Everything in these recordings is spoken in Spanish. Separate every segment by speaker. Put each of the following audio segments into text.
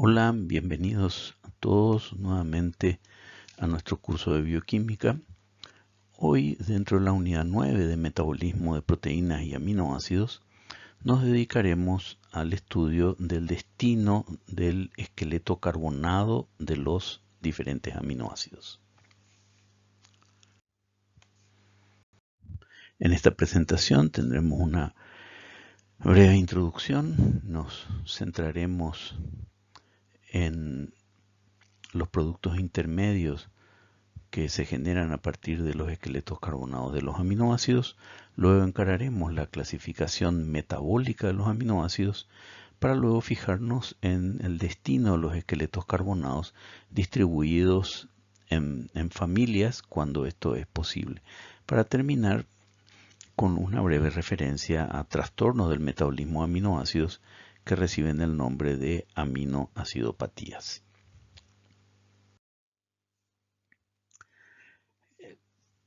Speaker 1: Hola, bienvenidos a todos nuevamente a nuestro curso de bioquímica. Hoy, dentro de la unidad 9 de metabolismo de proteínas y aminoácidos, nos dedicaremos al estudio del destino del esqueleto carbonado de los diferentes aminoácidos. En esta presentación tendremos una breve introducción, nos centraremos en los productos intermedios que se generan a partir de los esqueletos carbonados de los aminoácidos. Luego encararemos la clasificación metabólica de los aminoácidos para luego fijarnos en el destino de los esqueletos carbonados distribuidos en familias cuando esto es posible. Para terminar con una breve referencia a trastornos del metabolismo de aminoácidos que reciben el nombre de aminoacidopatías.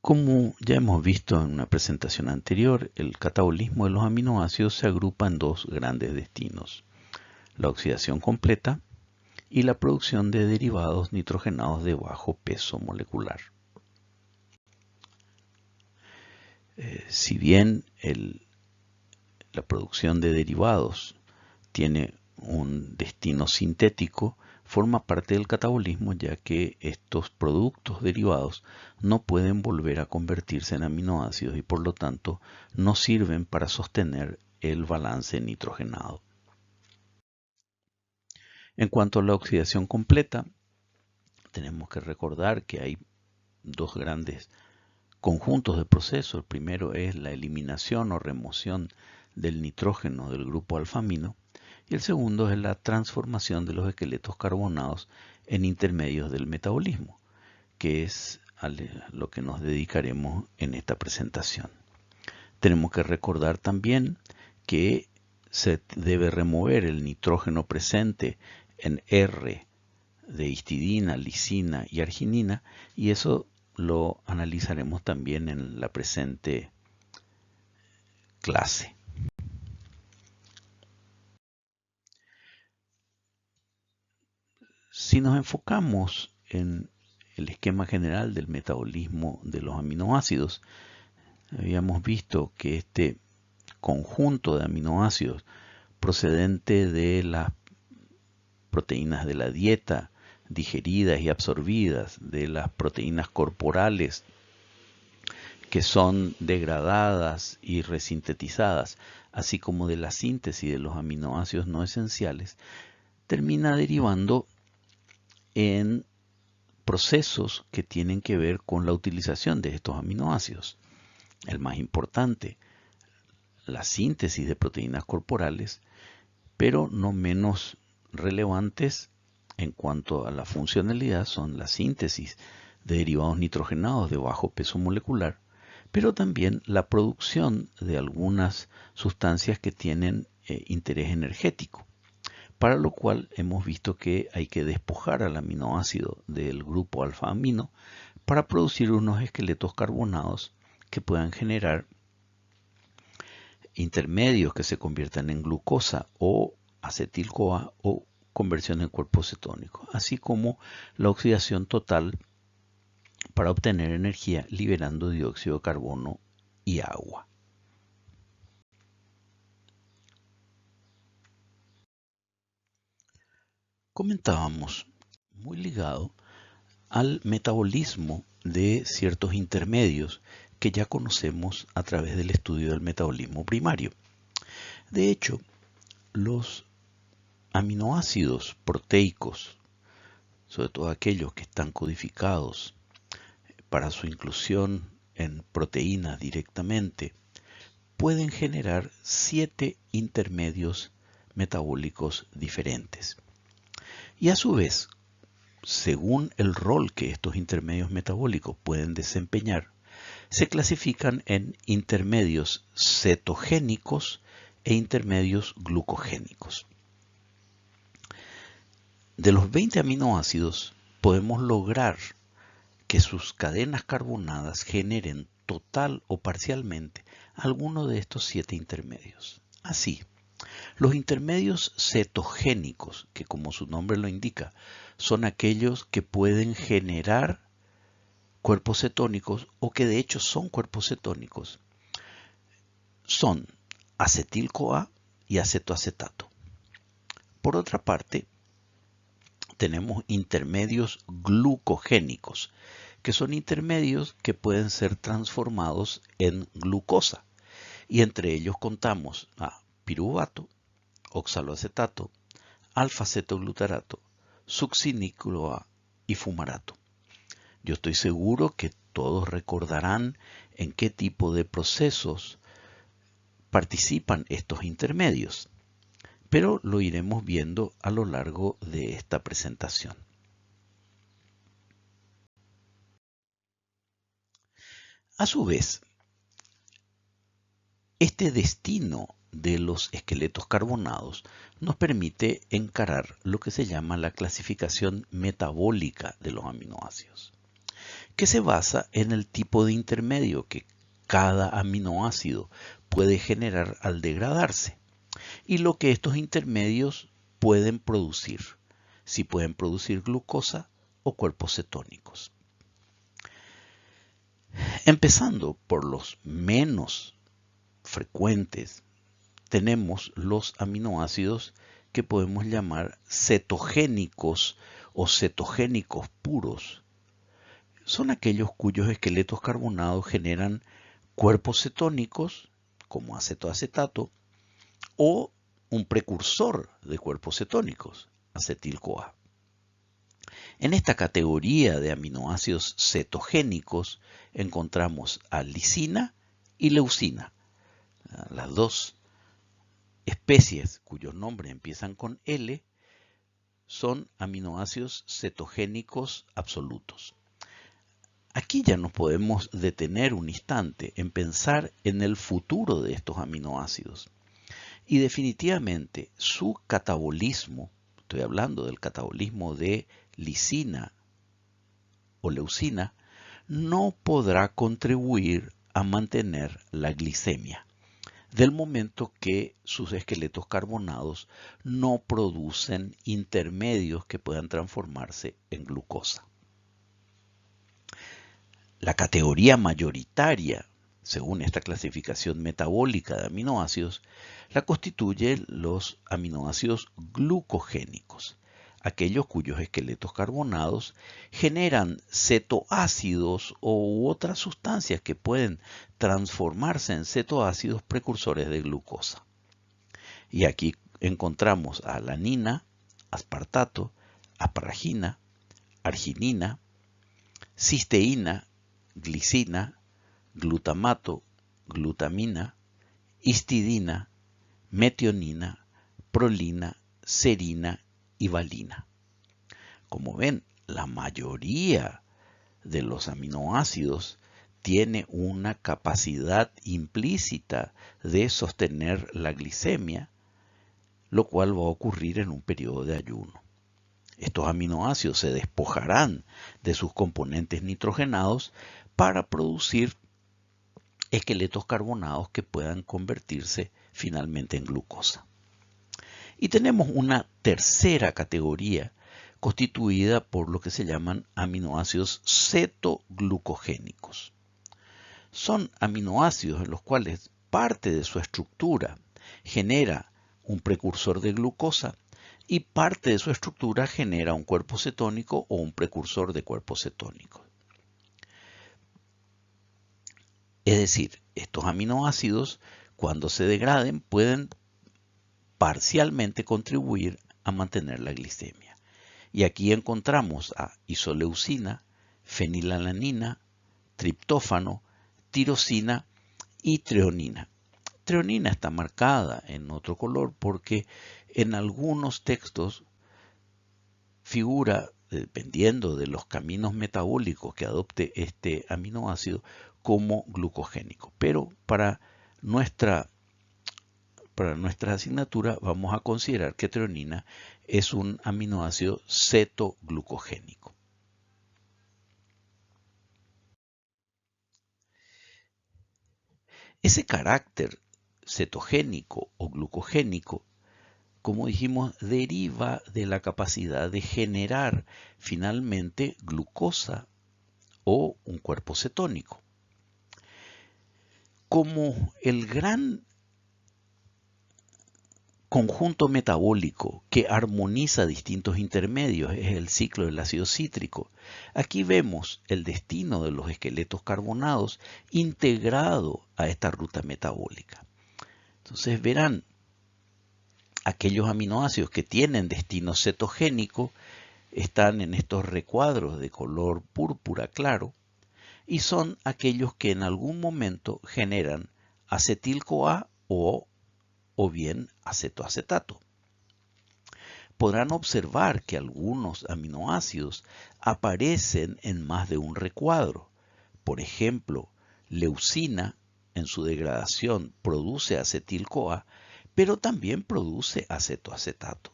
Speaker 1: Como ya hemos visto en una presentación anterior, el catabolismo de los aminoácidos se agrupa en dos grandes destinos: la oxidación completa y la producción de derivados nitrogenados de bajo peso molecular. Si bien la producción de derivados tiene un destino sintético, forma parte del catabolismo, ya que estos productos derivados no pueden volver a convertirse en aminoácidos y por lo tanto no sirven para sostener el balance nitrogenado. En cuanto a la oxidación completa, tenemos que recordar que hay dos grandes conjuntos de procesos. El primero es la eliminación o remoción del nitrógeno del grupo alfa-amino, y el segundo es la transformación de los esqueletos carbonados en intermedios del metabolismo, que es a lo que nos dedicaremos en esta presentación. Tenemos que recordar también que se debe remover el nitrógeno presente en R de histidina, lisina y arginina, y eso lo analizaremos también en la presente clase. Si nos enfocamos en el esquema general del metabolismo de los aminoácidos, habíamos visto que este conjunto de aminoácidos procedente de las proteínas de la dieta, digeridas y absorbidas, de las proteínas corporales que son degradadas y resintetizadas, así como de la síntesis de los aminoácidos no esenciales, termina derivando en procesos que tienen que ver con la utilización de estos aminoácidos. El más importante, la síntesis de proteínas corporales, pero no menos relevantes en cuanto a la funcionalidad son la síntesis de derivados nitrogenados de bajo peso molecular, pero también la producción de algunas sustancias que tienen interés energético, para lo cual hemos visto que hay que despojar al aminoácido del grupo alfa-amino para producir unos esqueletos carbonados que puedan generar intermedios que se conviertan en glucosa o acetil-CoA o conversión en cuerpos cetónicos, así como la oxidación total para obtener energía liberando dióxido de carbono y agua. Comentábamos, muy ligado al metabolismo de ciertos intermedios que ya conocemos a través del estudio del metabolismo primario. De hecho, los aminoácidos proteicos, sobre todo aquellos que están codificados para su inclusión en proteínas directamente, pueden generar 7 intermedios metabólicos diferentes. Y a su vez, según el rol que estos intermedios metabólicos pueden desempeñar, se clasifican en intermedios cetogénicos e intermedios glucogénicos. De los 20 aminoácidos, podemos lograr que sus cadenas carbonadas generen total o parcialmente alguno de estos 7 intermedios. Así, Los intermedios cetogénicos, que como su nombre lo indica, son aquellos que pueden generar cuerpos cetónicos o que de hecho son cuerpos cetónicos, son acetil-CoA y acetoacetato. Por otra parte, tenemos intermedios glucogénicos, que son intermedios que pueden ser transformados en glucosa. Y entre ellos contamos a piruvato, oxaloacetato, alfa-cetoglutarato, succinículo-A y fumarato. Yo estoy seguro que todos recordarán en qué tipo de procesos participan estos intermedios, pero lo iremos viendo a lo largo de esta presentación. A su vez, este destino de los esqueletos carbonados nos permite encarar lo que se llama la clasificación metabólica de los aminoácidos, que se basa en el tipo de intermedio que cada aminoácido puede generar al degradarse y lo que estos intermedios pueden producir, si pueden producir glucosa o cuerpos cetónicos. Empezando por los menos frecuentes, tenemos los aminoácidos que podemos llamar cetogénicos o cetogénicos puros. Son aquellos cuyos esqueletos carbonados generan cuerpos cetónicos, como acetoacetato, o un precursor de cuerpos cetónicos, acetil-CoA. En esta categoría de aminoácidos cetogénicos encontramos a lisina y leucina, las dos especies cuyos nombres empiezan con L son aminoácidos cetogénicos absolutos. Aquí ya nos podemos detener un instante en pensar en el futuro de estos aminoácidos. Y definitivamente su catabolismo, estoy hablando del catabolismo de lisina o leucina, no podrá contribuir a mantener la glicemia, del momento que sus esqueletos carbonados no producen intermedios que puedan transformarse en glucosa. La categoría mayoritaria, según esta clasificación metabólica de aminoácidos, la constituyen los aminoácidos glucogénicos, aquellos cuyos esqueletos carbonados generan cetoácidos u otras sustancias que pueden transformarse en cetoácidos precursores de glucosa. Y aquí encontramos a alanina, aspartato, asparagina, arginina, cisteína, glicina, glutamato, glutamina, histidina, metionina, prolina, serina y valina. Como ven, la mayoría de los aminoácidos tiene una capacidad implícita de sostener la glicemia, lo cual va a ocurrir en un periodo de ayuno. Estos aminoácidos se despojarán de sus componentes nitrogenados para producir esqueletos carbonados que puedan convertirse finalmente en glucosa. Y tenemos una tercera categoría constituida por lo que se llaman aminoácidos cetoglucogénicos. Son aminoácidos en los cuales parte de su estructura genera un precursor de glucosa y parte de su estructura genera un cuerpo cetónico o un precursor de cuerpos cetónicos. Es decir, estos aminoácidos, cuando se degraden, pueden parcialmente contribuir a mantener la glicemia. Y aquí encontramos a isoleucina, fenilalanina, triptófano, tirosina y treonina. Treonina está marcada en otro color porque en algunos textos figura, dependiendo de los caminos metabólicos que adopte este aminoácido, como glucogénico. Pero para nuestra asignatura vamos a considerar que treonina es un aminoácido cetoglucogénico. Ese carácter cetogénico o glucogénico como dijimos, deriva de la capacidad de generar finalmente glucosa o un cuerpo cetónico. Como el gran conjunto metabólico que armoniza distintos intermedios es el ciclo del ácido cítrico, aquí vemos el destino de los esqueletos carbonados integrado a esta ruta metabólica. Entonces verán, aquellos aminoácidos que tienen destino cetogénico están en estos recuadros de color púrpura claro y son aquellos que en algún momento generan acetil-CoA o bien acetoacetato. Podrán observar que algunos aminoácidos aparecen en más de un recuadro. Por ejemplo, leucina en su degradación produce acetil-CoA, pero también produce acetoacetato.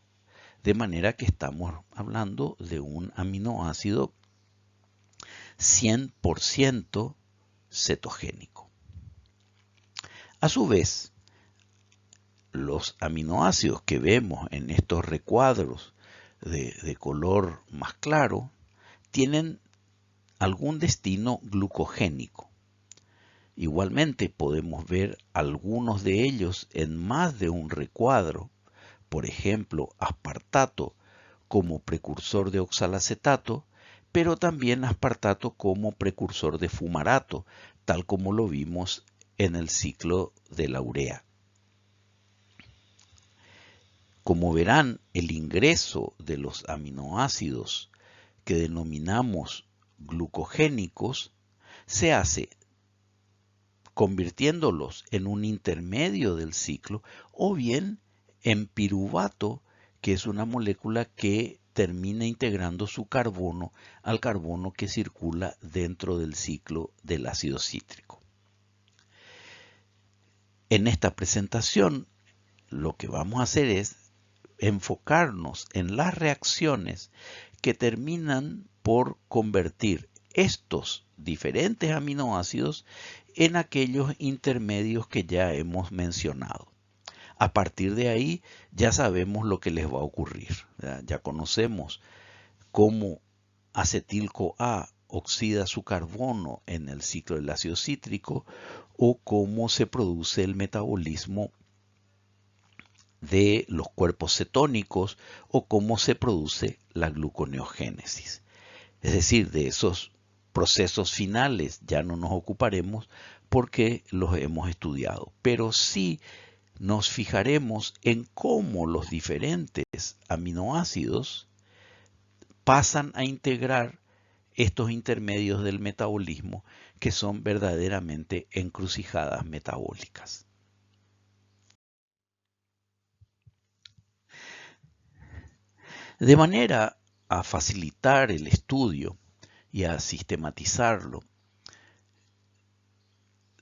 Speaker 1: De manera que estamos hablando de un aminoácido 100% cetogénico. A su vez, los aminoácidos que vemos en estos recuadros de color más claro tienen algún destino glucogénico. Igualmente podemos ver algunos de ellos en más de un recuadro, por ejemplo, aspartato como precursor de oxalacetato, pero también aspartato como precursor de fumarato, tal como lo vimos en el ciclo de la urea. Como verán, el ingreso de los aminoácidos que denominamos glucogénicos se hace convirtiéndolos en un intermedio del ciclo o bien en piruvato, que es una molécula que termina integrando su carbono al carbono que circula dentro del ciclo del ácido cítrico. En esta presentación lo que vamos a hacer es enfocarnos en las reacciones que terminan por convertir estos diferentes aminoácidos en aquellos intermedios que ya hemos mencionado. A partir de ahí ya sabemos lo que les va a ocurrir, ¿verdad? Ya conocemos cómo acetil-CoA oxida su carbono en el ciclo del ácido cítrico o cómo se produce el metabolismo de los cuerpos cetónicos o cómo se produce la gluconeogénesis. Es decir, de esos procesos finales ya no nos ocuparemos porque los hemos estudiado, pero sí nos fijaremos en cómo los diferentes aminoácidos pasan a integrar estos intermedios del metabolismo que son verdaderamente encrucijadas metabólicas. De manera a facilitar el estudio y a sistematizarlo,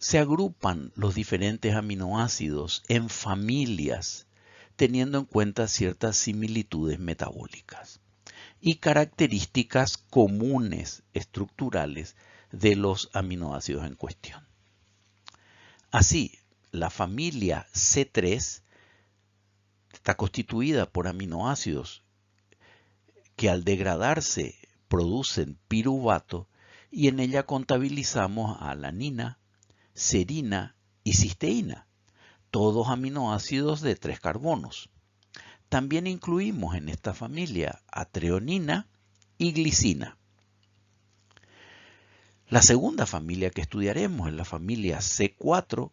Speaker 1: se agrupan los diferentes aminoácidos en familias, teniendo en cuenta ciertas similitudes metabólicas y características comunes estructurales de los aminoácidos en cuestión. Así, la familia C3 está constituida por aminoácidos que al degradarse producen piruvato y en ella contabilizamos alanina, serina y cisteína, todos aminoácidos de 3 carbonos. También incluimos en esta familia a treonina y glicina. La segunda familia que estudiaremos es la familia C4,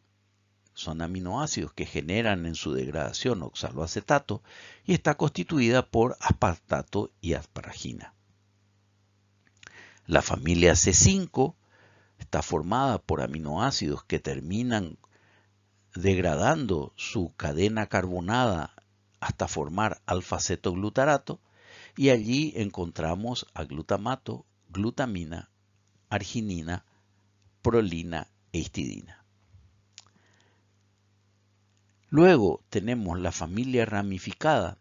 Speaker 1: son aminoácidos que generan en su degradación oxaloacetato y está constituida por aspartato y asparagina. La familia C5 está formada por aminoácidos que terminan degradando su cadena carbonada hasta formar alfa-cetoglutarato y allí encontramos a glutamato, glutamina, arginina, prolina e histidina. Luego tenemos la familia ramificada,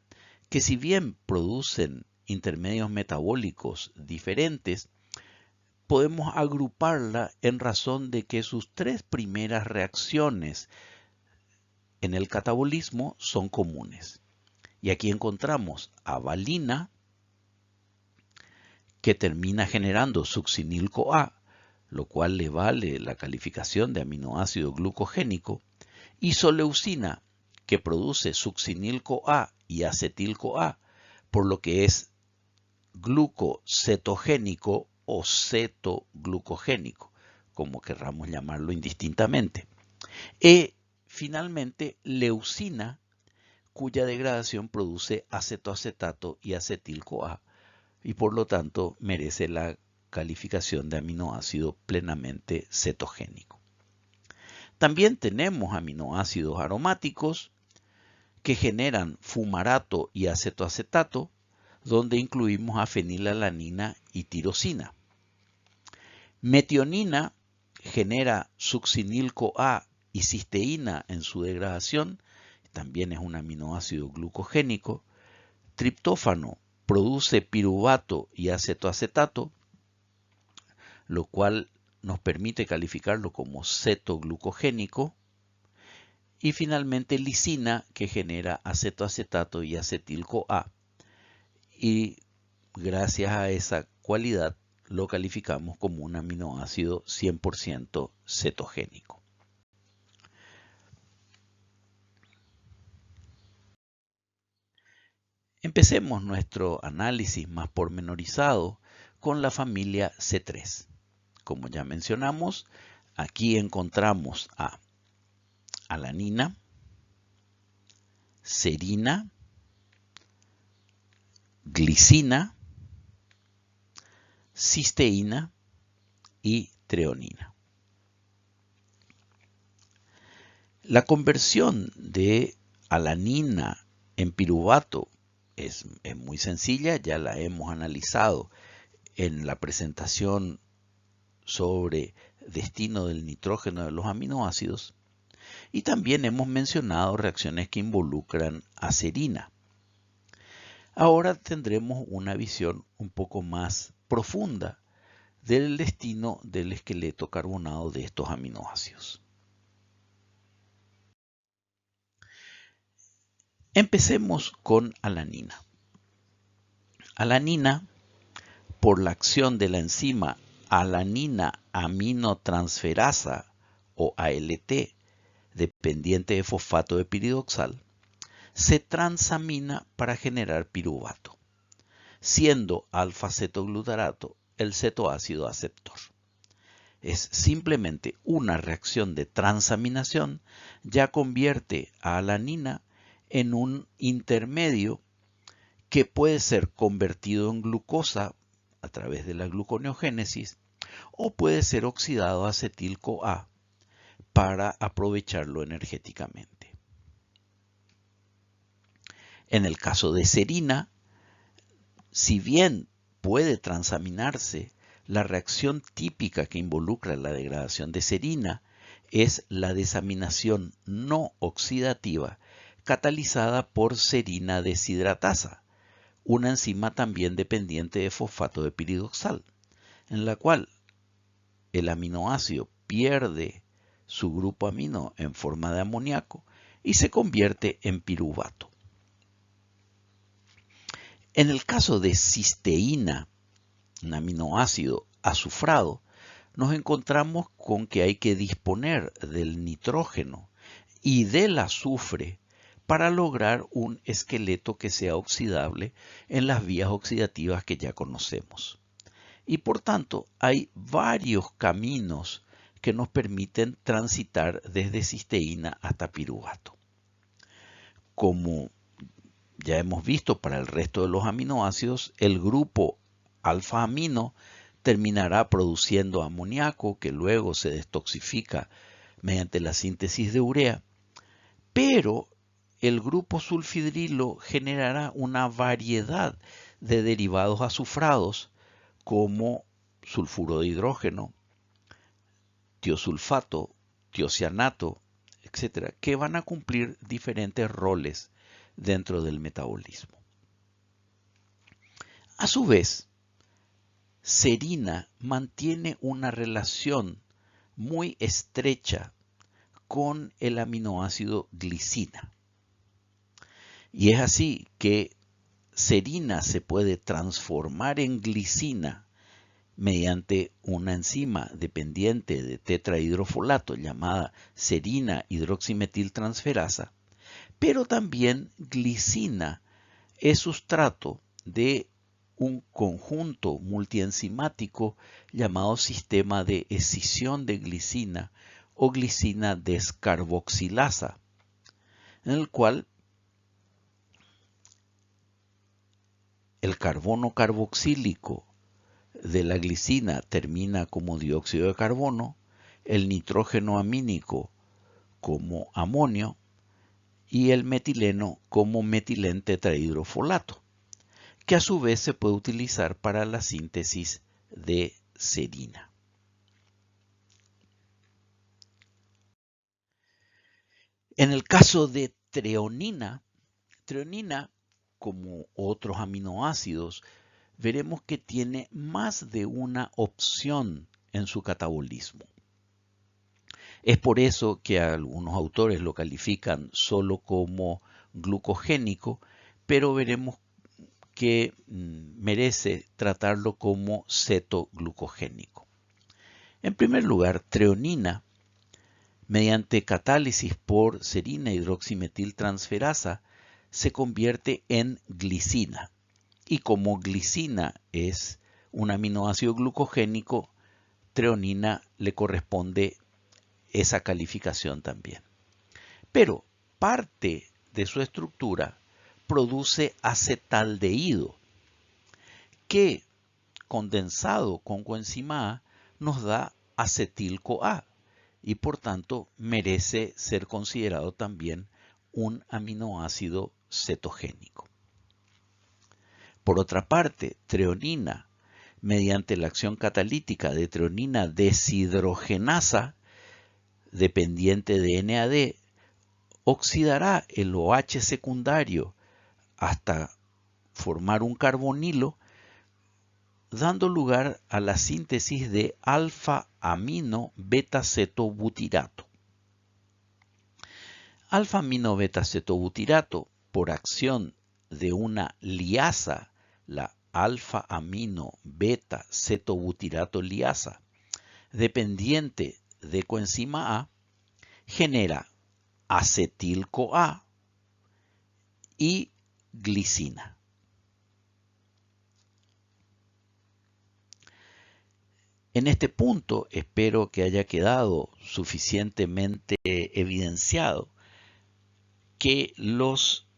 Speaker 1: que si bien producen intermedios metabólicos diferentes, podemos agruparla en razón de que sus 3 primeras reacciones en el catabolismo son comunes. Y aquí encontramos a valina, que termina generando succinil-CoA, lo cual le vale la calificación de aminoácido glucogénico, isoleucina, que produce succinil-CoA y acetil-CoA, por lo que es glucocetogénico o cetoglucogénico, como querramos llamarlo indistintamente. Y finalmente leucina, cuya degradación produce acetoacetato y acetil-CoA, y por lo tanto merece la calificación de aminoácido plenamente cetogénico. También tenemos aminoácidos aromáticos que generan fumarato y acetoacetato, donde incluimos a fenilalanina y tirosina. Metionina genera succinil-CoA y cisteína en su degradación, también es un aminoácido glucogénico. Triptófano produce piruvato y acetoacetato, lo cual nos permite calificarlo como cetoglucogénico. Y finalmente lisina, que genera acetoacetato y acetil-CoA. Y gracias a esa cualidad lo calificamos como un aminoácido 100% cetogénico. Empecemos nuestro análisis más pormenorizado con la familia C3. Como ya mencionamos, aquí encontramos a alanina, serina, glicina, cisteína y treonina. La conversión de alanina en piruvato es muy sencilla, ya la hemos analizado en la presentación sobre destino del nitrógeno de los aminoácidos, y también hemos mencionado reacciones que involucran a serina. Ahora tendremos una visión un poco más profunda del destino del esqueleto carbonado de estos aminoácidos. Empecemos con alanina. Alanina, por la acción de la enzima alanina aminotransferasa o ALT, dependiente de fosfato de piridoxal, se transamina para generar piruvato, siendo alfa-cetoglutarato el cetoácido aceptor. Es simplemente una reacción de transaminación, ya convierte a alanina en un intermedio que puede ser convertido en glucosa a través de la gluconeogénesis o puede ser oxidado a acetil-CoA para aprovecharlo energéticamente. En el caso de serina, si bien puede transaminarse, la reacción típica que involucra la degradación de serina es la desaminación no oxidativa catalizada por serina deshidratasa, una enzima también dependiente de fosfato de piridoxal, en la cual el aminoácido pierde su grupo amino en forma de amoníaco y se convierte en piruvato. En el caso de cisteína, un aminoácido azufrado, nos encontramos con que hay que disponer del nitrógeno y del azufre para lograr un esqueleto que sea oxidable en las vías oxidativas que ya conocemos. Y por tanto, hay varios caminos que nos permiten transitar desde cisteína hasta piruvato. Como ya hemos visto para el resto de los aminoácidos, el grupo alfa-amino terminará produciendo amoníaco que luego se detoxifica mediante la síntesis de urea, pero el grupo sulfidrilo generará una variedad de derivados azufrados como sulfuro de hidrógeno, tiosulfato, tiocianato, etc., que van a cumplir diferentes roles dentro del metabolismo. A su vez, serina mantiene una relación muy estrecha con el aminoácido glicina. Y es así que serina se puede transformar en glicina mediante una enzima dependiente de tetrahidrofolato llamada serina hidroximetiltransferasa, pero también glicina es sustrato de un conjunto multienzimático llamado sistema de escisión de glicina o glicina descarboxilasa, en el cual el carbono carboxílico de la glicina termina como dióxido de carbono, el nitrógeno amínico como amonio y el metileno como metilentetrahidrofolato, que a su vez se puede utilizar para la síntesis de serina. En el caso de treonina, como otros aminoácidos, veremos que tiene más de una opción en su catabolismo. Es por eso que algunos autores lo califican solo como glucogénico, pero veremos que merece tratarlo como cetoglucogénico. En primer lugar, treonina, mediante catálisis por serina hidroximetiltransferasa, se convierte en glicina. Y como glicina es un aminoácido glucogénico, treonina le corresponde esa calificación también. Pero parte de su estructura produce acetaldehído, que condensado con coenzima A nos da acetil-CoA y por tanto merece ser considerado también un aminoácido cetogénico. Por otra parte, treonina, mediante la acción catalítica de treonina deshidrogenasa, dependiente de NAD, oxidará el OH secundario hasta formar un carbonilo, dando lugar a la síntesis de alfa-amino beta-cetobutirato. Alfa-amino-beta-cetobutirato, por acción de una liasa, la alfa-amino-beta-cetobutirato liasa, dependiente de coenzima A, genera acetil-CoA y glicina. En este punto espero que haya quedado suficientemente evidenciado que los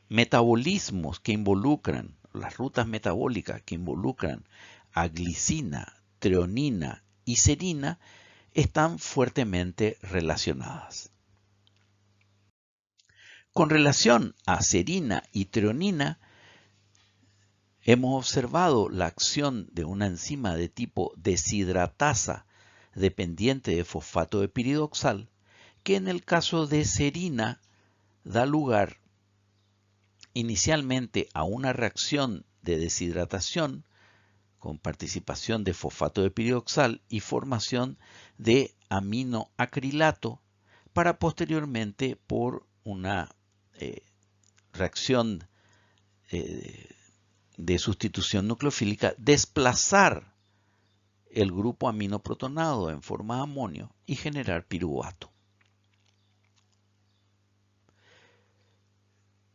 Speaker 1: metabolismos que involucran, las rutas metabólicas que involucran a glicina, treonina y serina están fuertemente relacionadas. Con relación a serina y treonina, hemos observado la acción de una enzima de tipo deshidratasa dependiente de fosfato de piridoxal, que en el caso de serina da lugar inicialmente a una reacción de deshidratación con participación de fosfato de piridoxal y formación de aminoacrilato, para posteriormente por una reacción de sustitución nucleofílica desplazar el grupo aminoprotonado en forma de amonio y generar piruvato.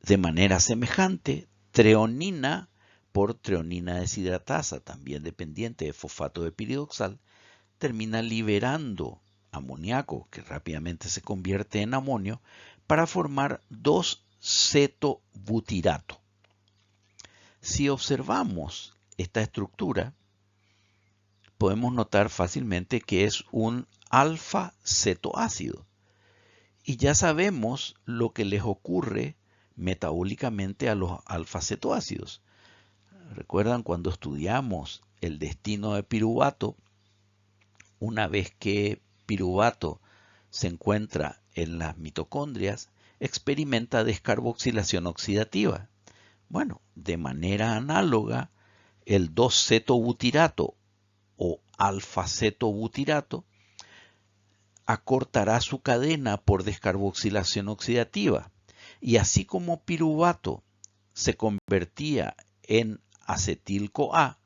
Speaker 1: De manera semejante, treonina por treonina deshidratasa, también dependiente de fosfato de piridoxal, termina liberando amoníaco, que rápidamente se convierte en amonio, para formar 2-cetobutirato. Si observamos esta estructura, podemos notar fácilmente que es un alfa-cetoácido. Y ya sabemos lo que les ocurre metabólicamente a los alfa-cetoácidos. ¿Recuerdan cuando estudiamos el destino de piruvato? Una vez que piruvato se encuentra en las mitocondrias, experimenta descarboxilación oxidativa. Bueno, de manera análoga, el 2-cetobutirato o alfa-cetobutirato acortará su cadena por descarboxilación oxidativa Y así como piruvato se convertía en acetil-CoA,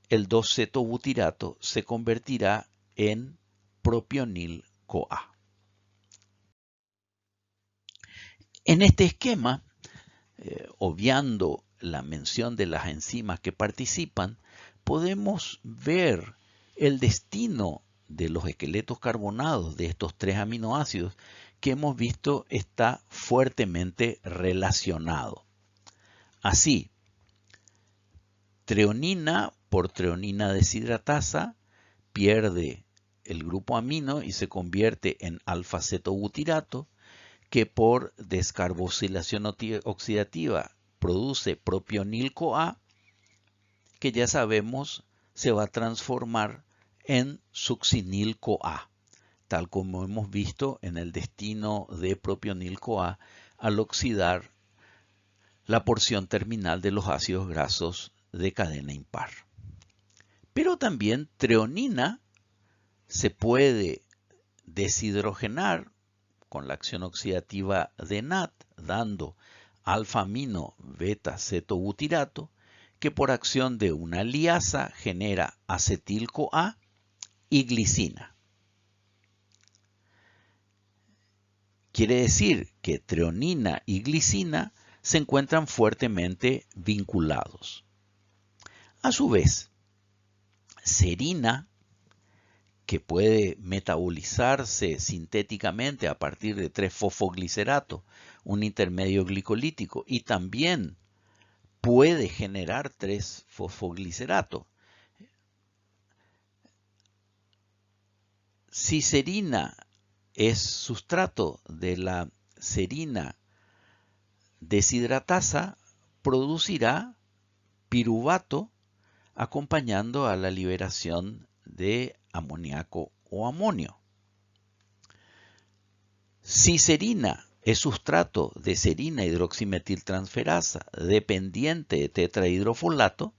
Speaker 1: el 2-cetobutirato se convertirá en propionil-CoA. En este esquema, obviando la mención de las enzimas que participan, podemos ver el destino de los esqueletos carbonados de estos 3 aminoácidos que hemos visto está fuertemente relacionado. Así, treonina por treonina deshidratasa pierde el grupo amino y se convierte en alfa-cetobutirato, que por descarboxilación oxidativa produce propionil-CoA, que ya sabemos se va a transformar en succinil-CoA, tal como hemos visto en el destino de propionil-CoA al oxidar la porción terminal de los ácidos grasos de cadena impar. Pero también treonina se puede deshidrogenar con la acción oxidativa de NAT, dando alfa-amino beta-cetobutirato, que por acción de una liasa genera acetil-CoA y glicina. Quiere decir que treonina y glicina se encuentran fuertemente vinculados. A su vez, serina, que puede metabolizarse sintéticamente a partir de 3-fosfoglicerato, un intermedio glicolítico, y también puede generar 3-fosfoglicerato. Si serina es sustrato de la serina deshidratasa, producirá piruvato acompañando a la liberación de amoníaco o amonio. Si serina es sustrato de serina hidroximetiltransferasa dependiente de tetrahidrofolato,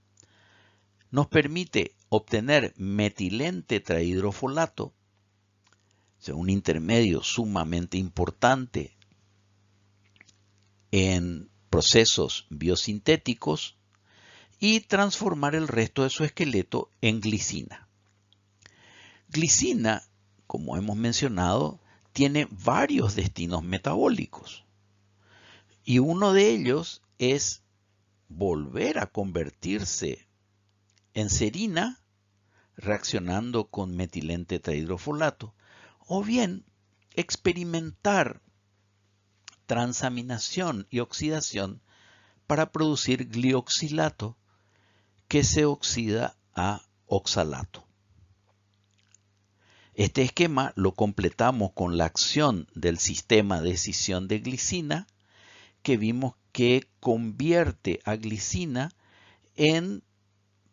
Speaker 1: nos permite obtener metilén-tetrahidrofolato, o sea, un intermedio sumamente importante en procesos biosintéticos, y transformar el resto de su esqueleto en glicina. Glicina, como hemos mencionado, tiene varios destinos metabólicos y uno de ellos es volver a convertirse en serina reaccionando con metilén-tetrahidrofolato o bien experimentar transaminación y oxidación para producir glioxilato que se oxida a oxalato. Este esquema lo completamos con la acción del sistema de escisión de glicina, que vimos que convierte a glicina en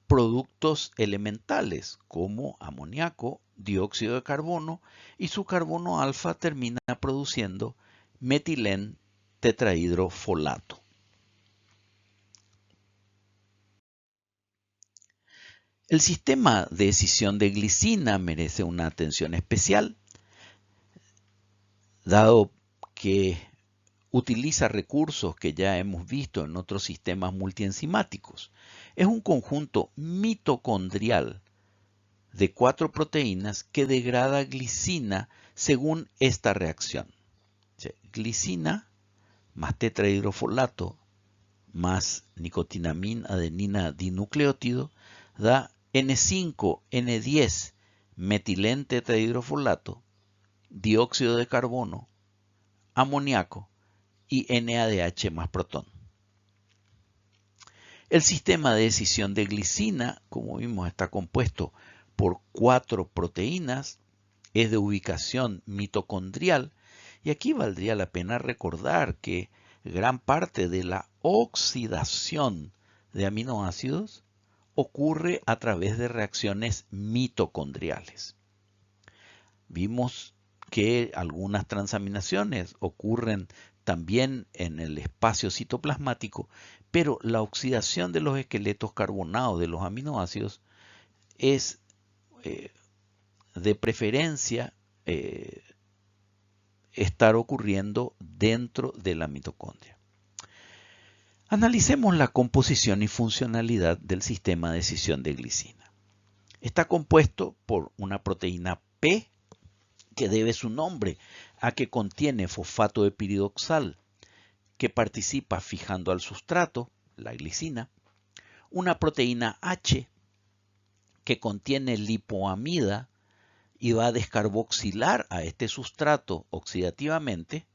Speaker 1: productos elementales como amoníaco, dióxido de carbono, y su carbono alfa termina produciendo metilén tetrahidrofolato. El sistema de escisión de glicina merece una atención especial, dado que utiliza recursos que ya hemos visto en otros sistemas multienzimáticos. Es un conjunto mitocondrial de 4 proteínas que degrada glicina según esta reacción. O sea, glicina más tetrahidrofolato más nicotinamina adenina dinucleótido da N5-N10 metilén tetrahidrofolato, dióxido de carbono, amoníaco y NADH más protón. El sistema de escisión de glicina, como vimos, está compuesto por 4 proteínas, es de ubicación mitocondrial, y aquí valdría la pena recordar que gran parte de la oxidación de aminoácidos ocurre a través de reacciones mitocondriales. Vimos que algunas transaminaciones ocurren también en el espacio citoplasmático, pero la oxidación de los esqueletos carbonados de los aminoácidos es de preferencia estar ocurriendo dentro de la mitocondria. Analicemos la composición y funcionalidad del sistema de escisión de glicina. Está compuesto por una proteína P, que debe su nombre a que contiene fosfato de piridoxal, que participa fijando al sustrato, la glicina, una proteína H, que contiene lipoamida y va a descarboxilar a este sustrato oxidativamente,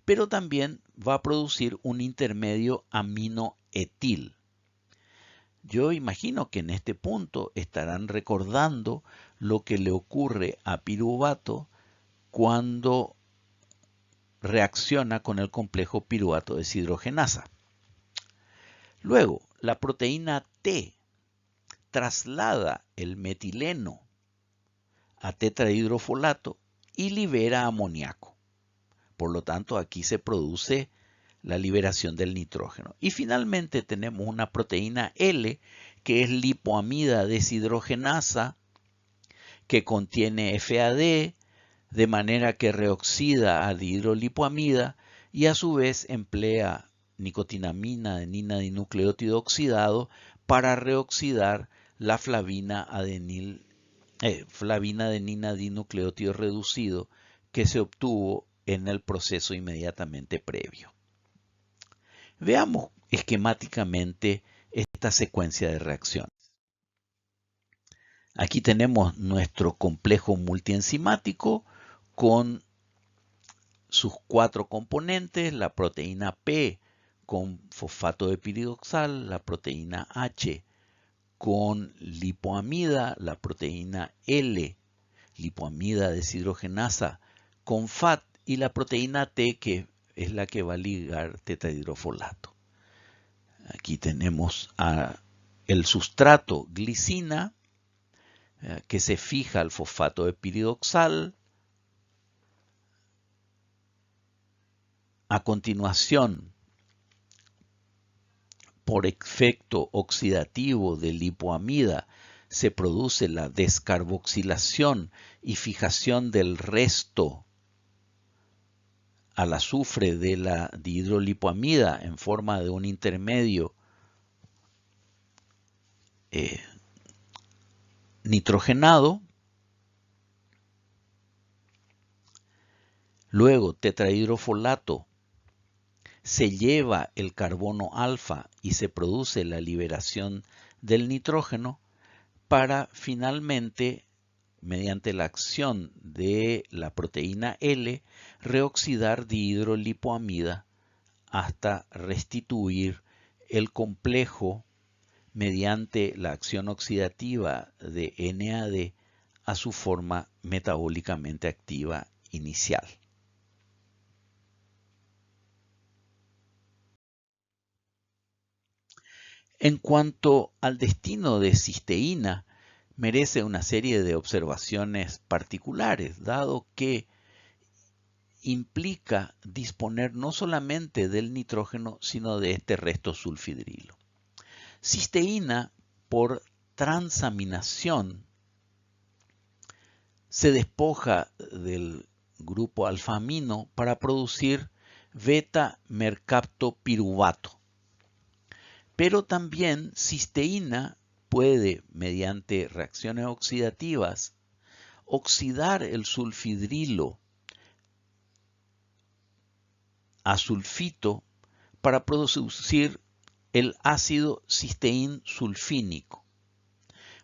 Speaker 1: pero también va a producir un intermedio aminoetil. Yo imagino que en este punto estarán recordando lo que le ocurre a piruvato cuando reacciona con el complejo piruvato deshidrogenasa. Luego, la proteína T traslada el metileno a tetrahidrofolato y libera amoníaco. Por lo tanto, aquí se produce la liberación del nitrógeno. Y finalmente tenemos una proteína L, que es lipoamida deshidrogenasa, que contiene FAD, de manera que reoxida a dihidrolipoamida y a su vez emplea nicotinamina adenina-dinucleótido oxidado para reoxidar la flavina adenina-dinucleótido reducido que se obtuvo en el proceso inmediatamente previo. Veamos esquemáticamente esta secuencia de reacciones. Aquí tenemos nuestro complejo multienzimático con sus 4 componentes, la proteína P con fosfato de piridoxal, la proteína H con lipoamida, la proteína L, lipoamida deshidrogenasa con FAT y la proteína T, que es la que va a ligar tetrahidrofolato. Aquí tenemos el sustrato glicina, que se fija al fosfato de piridoxal. A continuación, por efecto oxidativo de lipoamida, se produce la descarboxilación y fijación del resto al azufre de la dihidrolipoamida en forma de un intermedio nitrogenado. Luego, tetrahidrofolato se lleva el carbono alfa y se produce la liberación del nitrógeno para finalmente, mediante la acción de la proteína L, reoxidar dihidrolipoamida hasta restituir el complejo mediante la acción oxidativa de NAD a su forma metabólicamente activa inicial. En cuanto al destino de cisteína, merece una serie de observaciones particulares, dado que implica disponer no solamente del nitrógeno, sino de este resto sulfidrilo. Cisteína, por transaminación, se despoja del grupo alfa-amino para producir beta-mercaptopiruvato. Pero también cisteína puede, mediante reacciones oxidativas, oxidar el sulfidrilo a sulfito para producir el ácido cisteín sulfínico.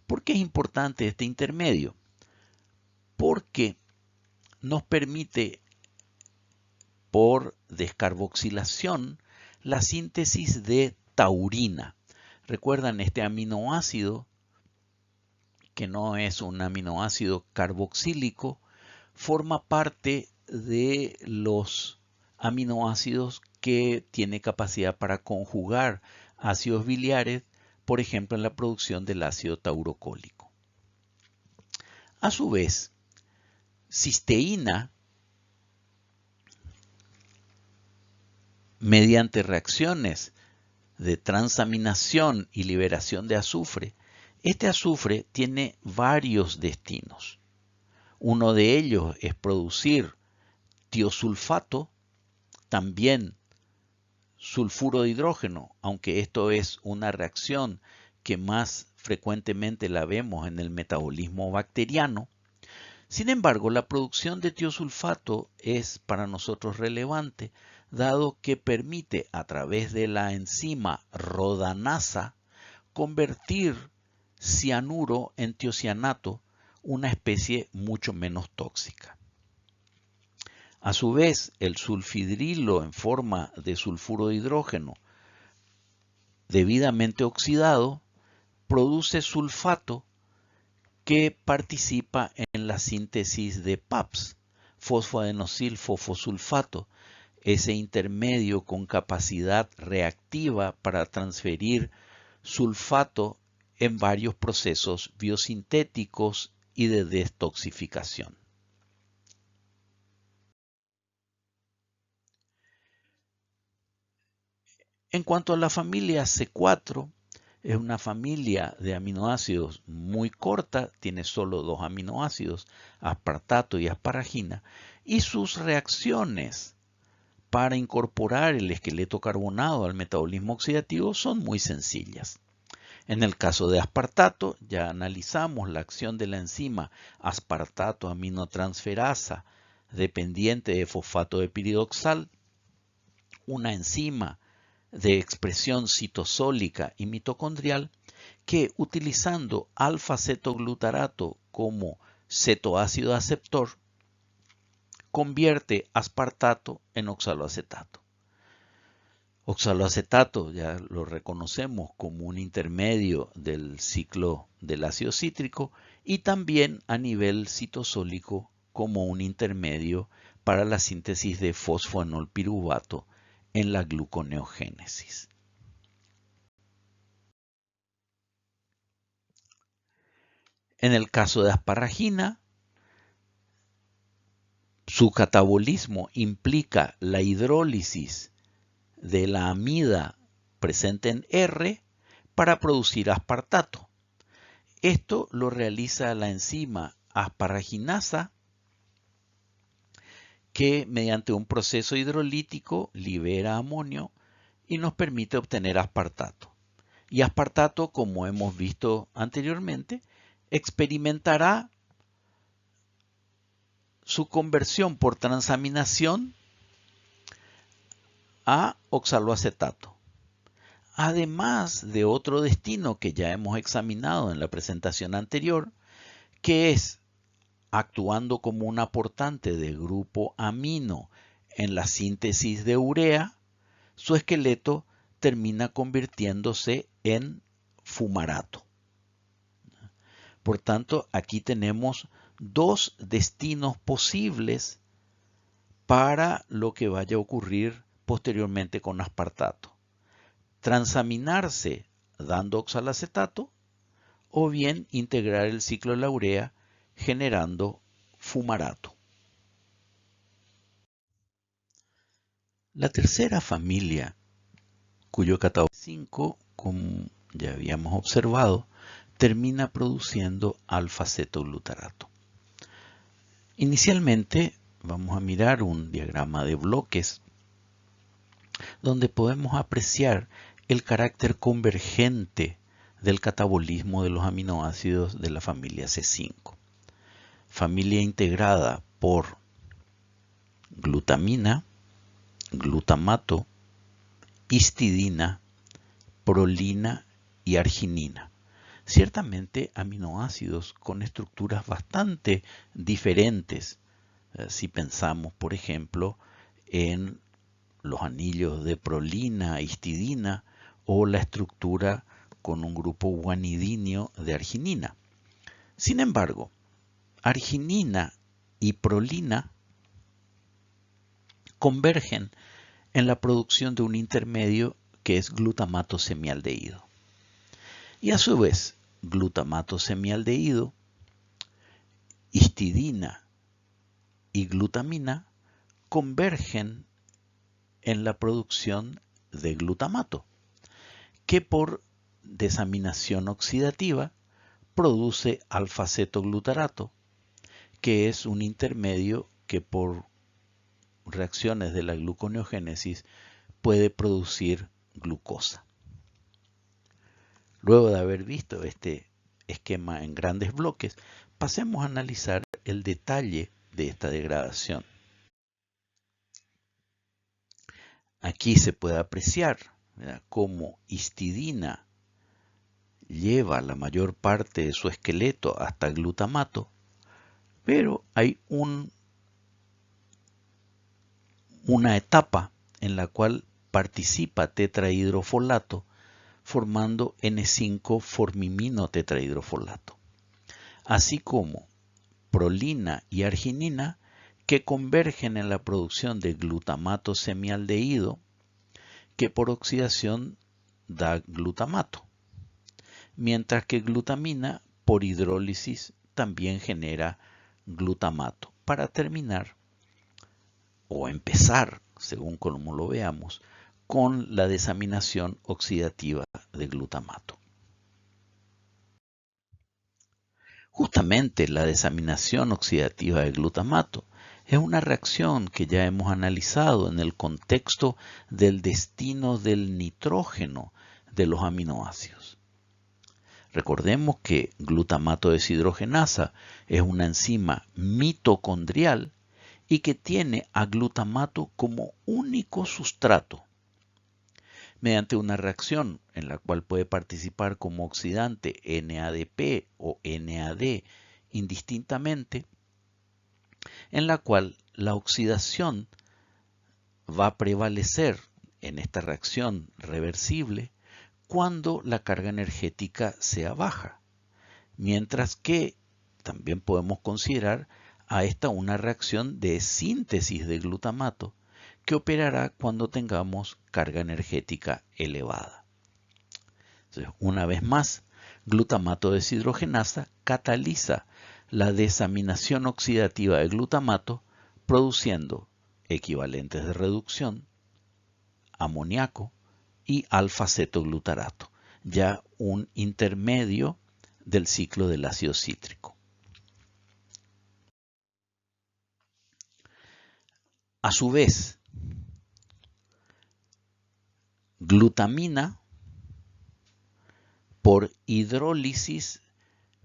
Speaker 1: ¿Por qué es importante este intermedio? Porque nos permite, por descarboxilación, la síntesis de taurina. Recuerdan, este aminoácido, que no es un aminoácido carboxílico, forma parte de los aminoácidos que tiene capacidad para conjugar ácidos biliares, por ejemplo, en la producción del ácido taurocólico. A su vez, cisteína, mediante reacciones de transaminación y liberación de azufre, este azufre tiene varios destinos. Uno de ellos es producir tiosulfato, también sulfuro de hidrógeno, aunque esto es una reacción que más frecuentemente la vemos en el metabolismo bacteriano. Sin embargo, la producción de tiosulfato es para nosotros relevante, dado que permite a través de la enzima rodanasa convertir cianuro en tiocianato, una especie mucho menos tóxica. A su vez, el sulfidrilo en forma de sulfuro de hidrógeno debidamente oxidado produce sulfato que participa en la síntesis de PAPS, fosfoadenosil-fosfosulfato, ese intermedio con capacidad reactiva para transferir sulfato en varios procesos biosintéticos y de detoxificación. En cuanto a la familia C4, es una familia de aminoácidos muy corta, tiene solo 2 aminoácidos, aspartato y asparagina, y sus reacciones para incorporar el esqueleto carbonado al metabolismo oxidativo son muy sencillas. En el caso de aspartato, ya analizamos la acción de la enzima aspartato aminotransferasa dependiente de fosfato de piridoxal, una enzima de expresión citosólica y mitocondrial que, utilizando alfa-cetoglutarato como cetoácido aceptor, convierte aspartato en oxaloacetato. Oxaloacetato ya lo reconocemos como un intermedio del ciclo del ácido cítrico y también a nivel citosólico como un intermedio para la síntesis de fosfoenolpiruvato en la gluconeogénesis. En el caso de asparagina, su catabolismo implica la hidrólisis de la amida presente en R para producir aspartato. Esto lo realiza la enzima asparaginasa que mediante un proceso hidrolítico libera amonio y nos permite obtener aspartato. Y aspartato, como hemos visto anteriormente, experimentará su conversión por transaminación a oxaloacetato. Además de otro destino que ya hemos examinado en la presentación anterior, que es actuando como un aportante de grupo amino en la síntesis de urea, su esqueleto termina convirtiéndose en fumarato. Por tanto, aquí tenemos 2 destinos posibles para lo que vaya a ocurrir posteriormente con aspartato. Transaminarse dando oxalacetato o bien integrar el ciclo de la urea generando fumarato. La tercera familia, cuyo catabolismo 5, como ya habíamos observado, termina produciendo alfa-cetoglutarato. Inicialmente vamos a mirar un diagrama de bloques donde podemos apreciar el carácter convergente del catabolismo de los aminoácidos de la familia C5. Familia integrada por glutamina, glutamato, histidina, prolina y arginina. Ciertamente aminoácidos con estructuras bastante diferentes. Si pensamos, por ejemplo, en los anillos de prolina, histidina o la estructura con un grupo guanidinio de arginina. Sin embargo, arginina y prolina convergen en la producción de un intermedio que es glutamato semialdehído. Y a su vez, glutamato semialdehído, histidina y glutamina convergen en la producción de glutamato, que por desaminación oxidativa produce alfa-cetoglutarato, que es un intermedio que por reacciones de la gluconeogénesis puede producir glucosa. Luego de haber visto este esquema en grandes bloques, pasemos a analizar el detalle de esta degradación. Aquí se puede apreciar, ¿verdad?, cómo histidina lleva la mayor parte de su esqueleto hasta glutamato, pero hay una etapa en la cual participa tetrahidrofolato formando N5-formimino tetrahidrofolato, así como prolina y arginina que convergen en la producción de glutamato semialdehído que por oxidación da glutamato, mientras que glutamina por hidrólisis también genera glutamato, para terminar o empezar, según como lo veamos, con la desaminación oxidativa de glutamato. Justamente la desaminación oxidativa de glutamato es una reacción que ya hemos analizado en el contexto del destino del nitrógeno de los aminoácidos. Recordemos que glutamato deshidrogenasa es una enzima mitocondrial y que tiene a glutamato como único sustrato. Mediante una reacción en la cual puede participar como oxidante NADP o NAD indistintamente, en la cual la oxidación va a prevalecer en esta reacción reversible cuando la carga energética sea baja, mientras que también podemos considerar a esta una reacción de síntesis de glutamato que operará cuando tengamos carga energética elevada. Entonces, una vez más, glutamato deshidrogenasa cataliza la desaminación oxidativa de glutamato produciendo equivalentes de reducción, amoníaco y alfa-cetoglutarato, ya un intermedio del ciclo del ácido cítrico. A su vez, glutamina por hidrólisis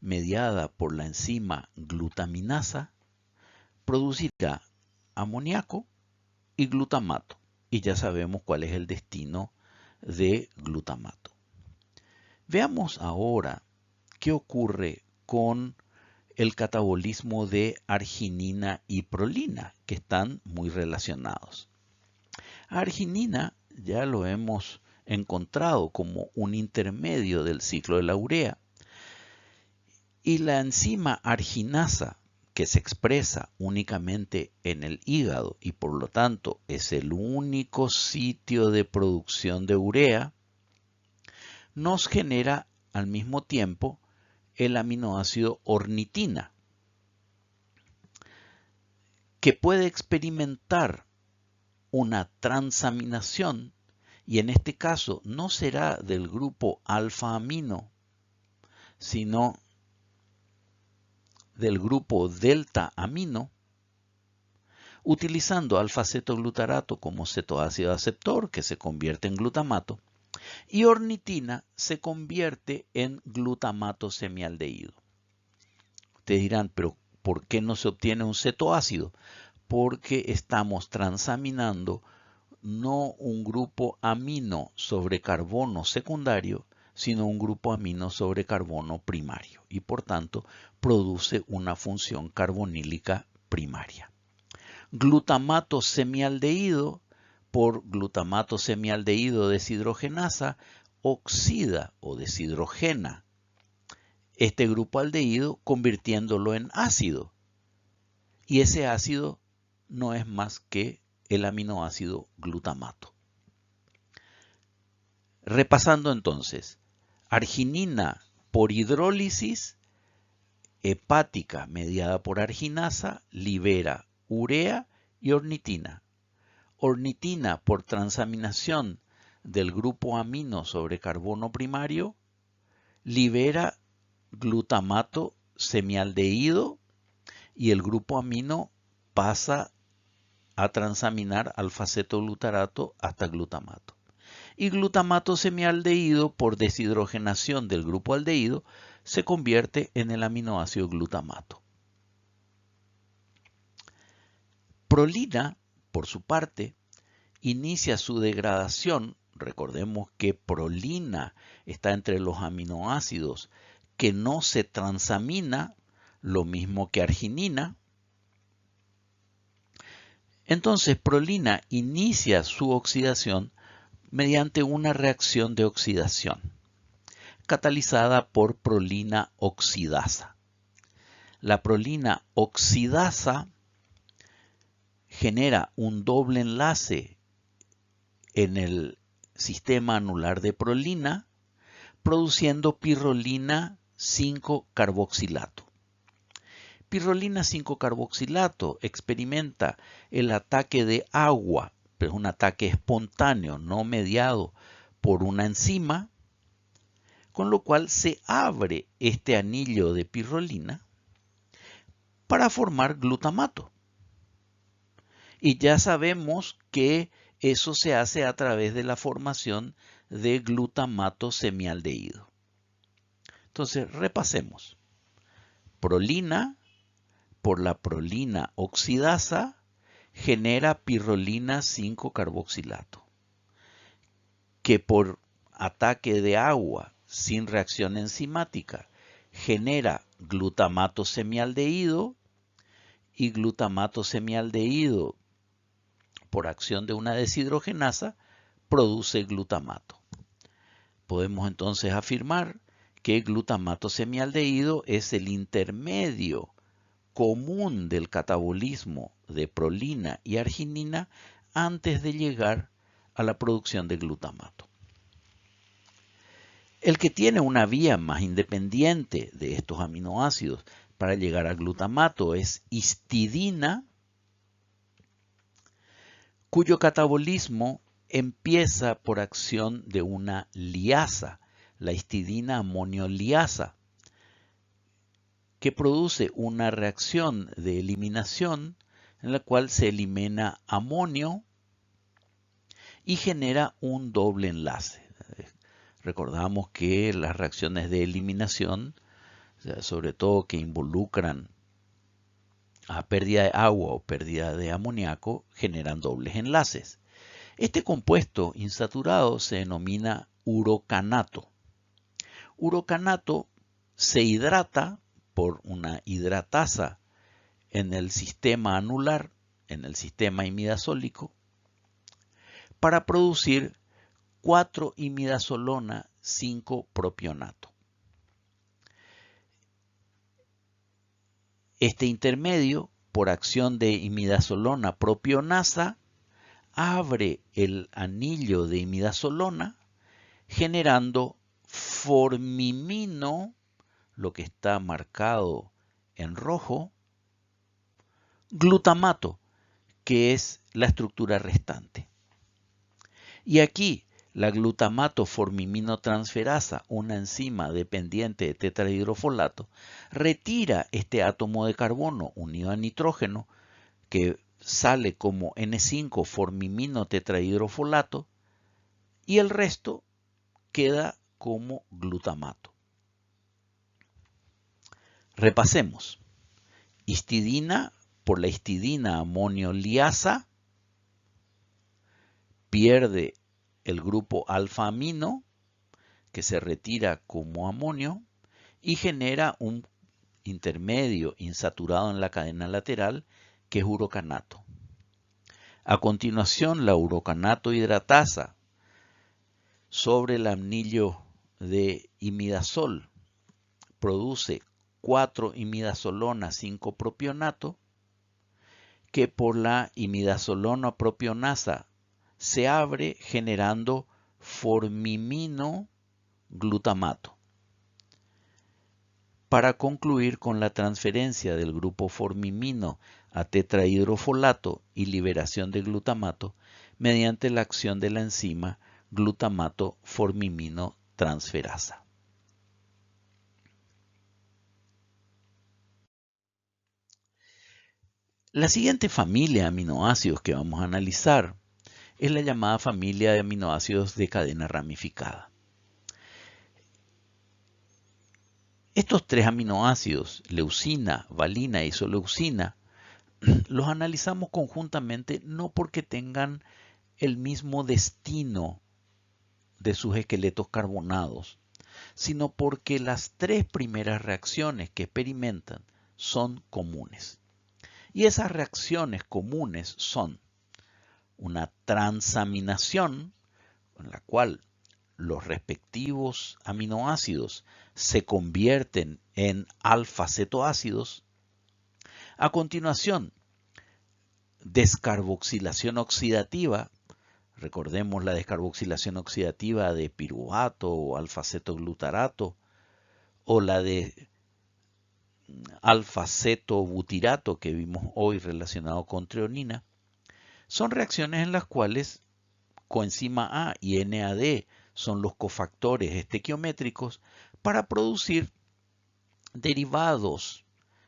Speaker 1: mediada por la enzima glutaminasa producirá amoníaco y glutamato, y ya sabemos cuál es el destino de glutamato. Veamos ahora qué ocurre con el catabolismo de arginina y prolina, que están muy relacionados. Arginina ya lo hemos encontrado como un intermedio del ciclo de la urea, y la enzima arginasa, que se expresa únicamente en el hígado y por lo tanto es el único sitio de producción de urea, nos genera al mismo tiempo el aminoácido ornitina, que puede experimentar una transaminación, y en este caso no será del grupo alfa-amino, sino del grupo delta-amino, utilizando alfa-cetoglutarato como cetoácido aceptor, que se convierte en glutamato, y ornitina se convierte en glutamato semialdehído. Ustedes dirán, pero ¿por qué no se obtiene un cetoácido? Porque estamos transaminando no un grupo amino sobre carbono secundario, sino un grupo amino sobre carbono primario, y por tanto produce una función carbonílica primaria. Glutamato semialdehído por glutamato semialdehído deshidrogenasa oxida o deshidrogena este grupo aldehído convirtiéndolo en ácido, y ese ácido no es más que el aminoácido glutamato. Repasando entonces, arginina por hidrólisis hepática mediada por arginasa libera urea y ornitina. Ornitina por transaminación del grupo amino sobre carbono primario libera glutamato semialdehído y el grupo amino pasa a transaminar alfa-cetoglutarato hasta glutamato. Y glutamato semialdehído, por deshidrogenación del grupo aldehído, se convierte en el aminoácido glutamato. Prolina, por su parte, inicia su degradación. Recordemos que prolina está entre los aminoácidos que no se transamina, lo mismo que arginina. Entonces, prolina inicia su oxidación mediante una reacción de oxidación, catalizada por prolina oxidasa. La prolina oxidasa genera un doble enlace en el sistema anular de prolina, produciendo pirrolina 5-carboxilato. Pirrolina 5-carboxilato experimenta el ataque de agua, pero es un ataque espontáneo, no mediado por una enzima, con lo cual se abre este anillo de pirrolina para formar glutamato. Y ya sabemos que eso se hace a través de la formación de glutamato semialdehído. Entonces, repasemos. Prolina, por la prolina oxidasa, genera pirrolina 5-carboxilato, que por ataque de agua sin reacción enzimática genera glutamato semialdehído, y glutamato semialdehído, por acción de una deshidrogenasa, produce glutamato. Podemos entonces afirmar que el glutamato semialdehído es el intermedio común del catabolismo de prolina y arginina antes de llegar a la producción de glutamato. El que tiene una vía más independiente de estos aminoácidos para llegar a glutamato es histidina, cuyo catabolismo empieza por acción de una liasa, la histidina amonio-liasa, que produce una reacción de eliminación en la cual se elimina amonio y genera un doble enlace. Recordamos que las reacciones de eliminación, sobre todo que involucran a pérdida de agua o pérdida de amoníaco, generan dobles enlaces. Este compuesto insaturado se denomina urocanato. Urocanato se hidrata por una hidratasa en el sistema anular, en el sistema imidazólico, para producir 4-imidazolona 5-propionato. Este intermedio, por acción de imidazolona propionasa, abre el anillo de imidazolona, generando formimino, lo que está marcado en rojo, glutamato, que es la estructura restante. Y aquí la glutamato formiminotransferasa, una enzima dependiente de tetrahidrofolato, retira este átomo de carbono unido a nitrógeno que sale como N5 formiminotetrahidrofolato y el resto queda como glutamato. Repasemos. Histidina, por la histidina amonio-liasa, pierde el grupo alfa-amino, que se retira como amonio, y genera un intermedio insaturado en la cadena lateral, que es urocanato. A continuación, la urocanato hidratasa sobre el anillo de imidazol produce 4-imidazolona 5-propionato, que por la imidazolona propionasa se abre generando formiminoglutamato, para concluir con la transferencia del grupo formimino a tetrahidrofolato y liberación de glutamato mediante la acción de la enzima glutamato formimino transferasa. La siguiente familia de aminoácidos que vamos a analizar es la llamada familia de aminoácidos de cadena ramificada. Estos tres aminoácidos, leucina, valina e isoleucina, los analizamos conjuntamente no porque tengan el mismo destino de sus esqueletos carbonados, sino porque las tres primeras reacciones que experimentan son comunes. Y esas reacciones comunes son una transaminación, en la cual los respectivos aminoácidos se convierten en alfa-cetoácidos. A continuación, descarboxilación oxidativa. Recordemos la descarboxilación oxidativa de piruvato o alfa-cetoglutarato, o la de alfa-cetobutirato que vimos hoy relacionado con treonina. Son reacciones en las cuales coenzima A y NAD son los cofactores estequiométricos para producir derivados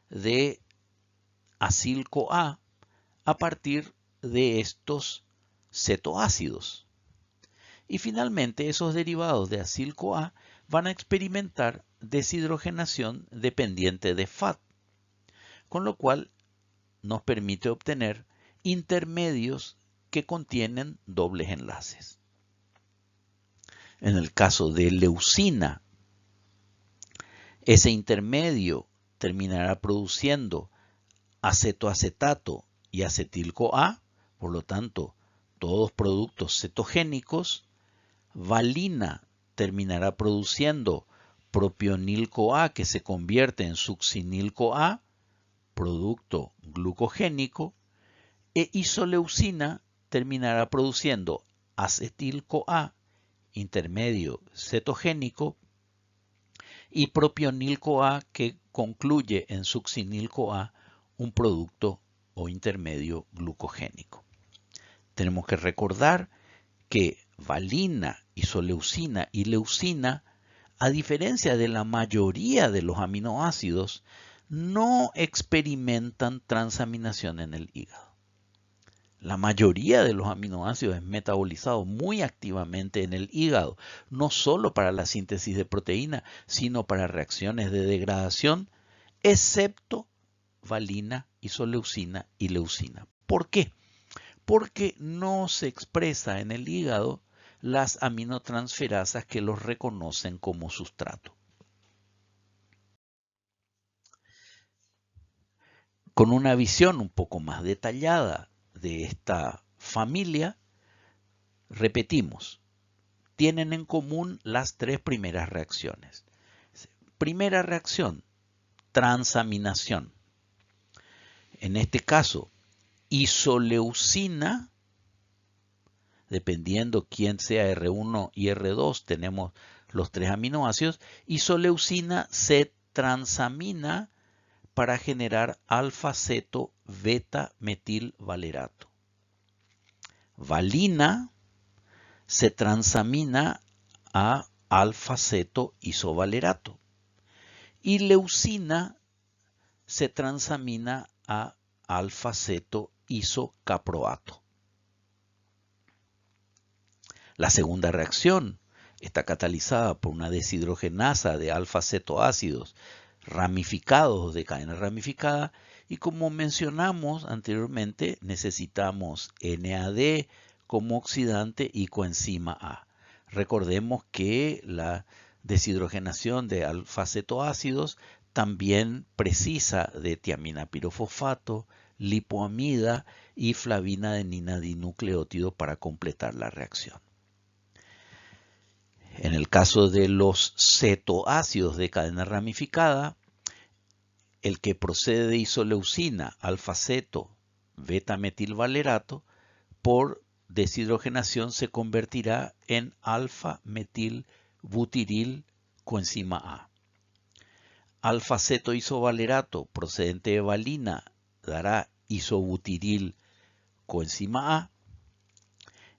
Speaker 1: de acilco A partir de estos cetoácidos. Y finalmente esos derivados de acilco A van a experimentar deshidrogenación dependiente de FAD, con lo cual nos permite obtener intermedios que contienen dobles enlaces. En el caso de leucina, ese intermedio terminará produciendo acetoacetato y acetilco-A, por lo tanto, todos productos cetogénicos. Valina terminará produciendo propionilco-A que se convierte en succinilco-A, producto glucogénico, e isoleucina terminará produciendo acetilco-A, intermedio cetogénico, y propionilco-A que concluye en succinilco-A, un producto o intermedio glucogénico. Tenemos que recordar que valina, isoleucina y leucina, a diferencia de la mayoría de los aminoácidos, no experimentan transaminación en el hígado. La mayoría de los aminoácidos es metabolizado muy activamente en el hígado, no solo para la síntesis de proteína, sino para reacciones de degradación, excepto valina, isoleucina y leucina. ¿Por qué? Porque no se expresa en el hígado las aminotransferasas que los reconocen como sustrato. Con una visión un poco más detallada de esta familia, repetimos, tienen en común las tres primeras reacciones. Primera reacción, transaminación. En este caso, isoleucina, dependiendo quién sea R1 y R2, tenemos los tres aminoácidos, isoleucina se transamina para generar alfa-ceto beta-metilvalerato. Valina se transamina a alfa-ceto isovalerato. Y leucina se transamina a alfa-ceto isocaproato. La segunda reacción está catalizada por una deshidrogenasa de alfa-cetoácidos ramificados de cadena ramificada, y como mencionamos anteriormente, necesitamos NAD como oxidante y coenzima A. Recordemos que la deshidrogenación de alfa-cetoácidos también precisa de tiamina pirofosfato, lipoamida y flavina-adenina dinucleótido para completar la reacción. En el caso de los cetoácidos de cadena ramificada, el que procede de isoleucina, alfa-ceto, beta-metilvalerato, por deshidrogenación se convertirá en alfa-metilbutiril coenzima A. Alfa-ceto isovalerato procedente de valina dará isobutiril coenzima A.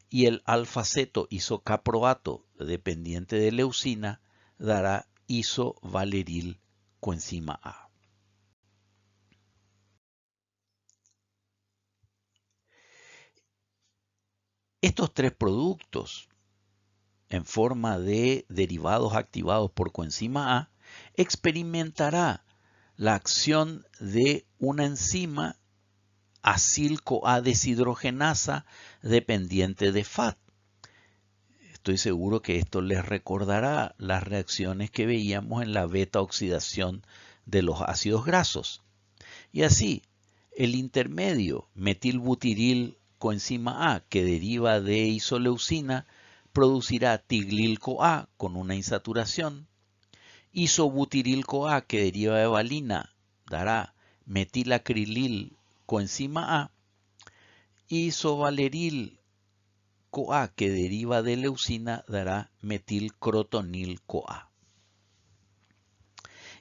Speaker 1: Y el alfa-ceto isocaproato dependiente de leucina dará isovaleril coenzima A. Estos tres productos en forma de derivados activados por coenzima A experimentará la acción de una enzima acil-CoA deshidrogenasa dependiente de FAT. Estoy seguro que esto les recordará las reacciones que veíamos en la beta oxidación de los ácidos grasos. Y así, el intermedio metilbutiril coenzima A que deriva de isoleucina producirá tiglil-CoA con una insaturación. Isobutiril-CoA que deriva de valina dará metilacrilil coenzima A. Isovaleril-CoA que deriva de leucina dará metilcrotonil-CoA.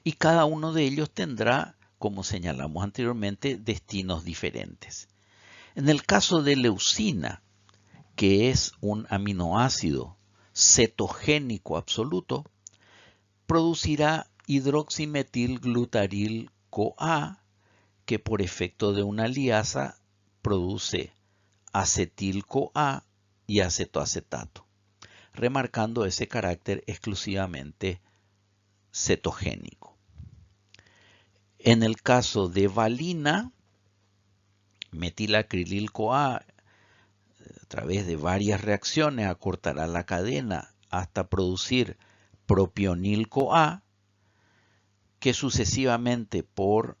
Speaker 1: Y cada uno de ellos tendrá, como señalamos anteriormente, destinos diferentes. En el caso de leucina, que es un aminoácido cetogénico absoluto, producirá hidroximetilglutaril-CoA, que por efecto de una liasa produce acetil-CoA y acetoacetato, remarcando ese carácter exclusivamente cetogénico. En el caso de valina, metilacrilil-CoA, a través de varias reacciones, acortará la cadena hasta producir propionil-CoA, que sucesivamente por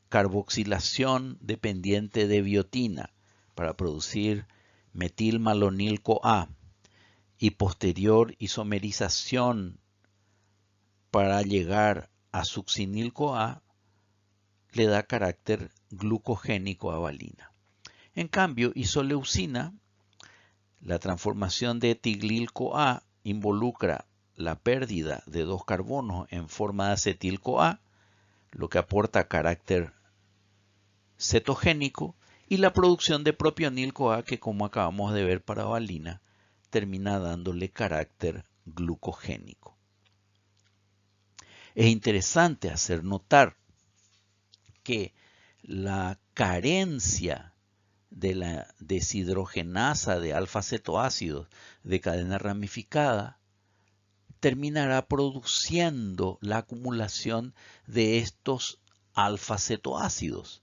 Speaker 1: carboxilación dependiente de biotina para producir metilmalonil-CoA y posterior isomerización para llegar a succinil-CoA, le da carácter glucogénico a valina. En cambio, isoleucina, la transformación de tiglil-CoA involucra la pérdida de dos carbonos en forma de acetil-CoA, lo que aporta carácter cetogénico, y la producción de propionil-CoA, que como acabamos de ver para valina, termina dándole carácter glucogénico. Es interesante hacer notar que la carencia de la deshidrogenasa de alfa-cetoácidos de cadena ramificada terminará produciendo la acumulación de estos alfa-cetoácidos.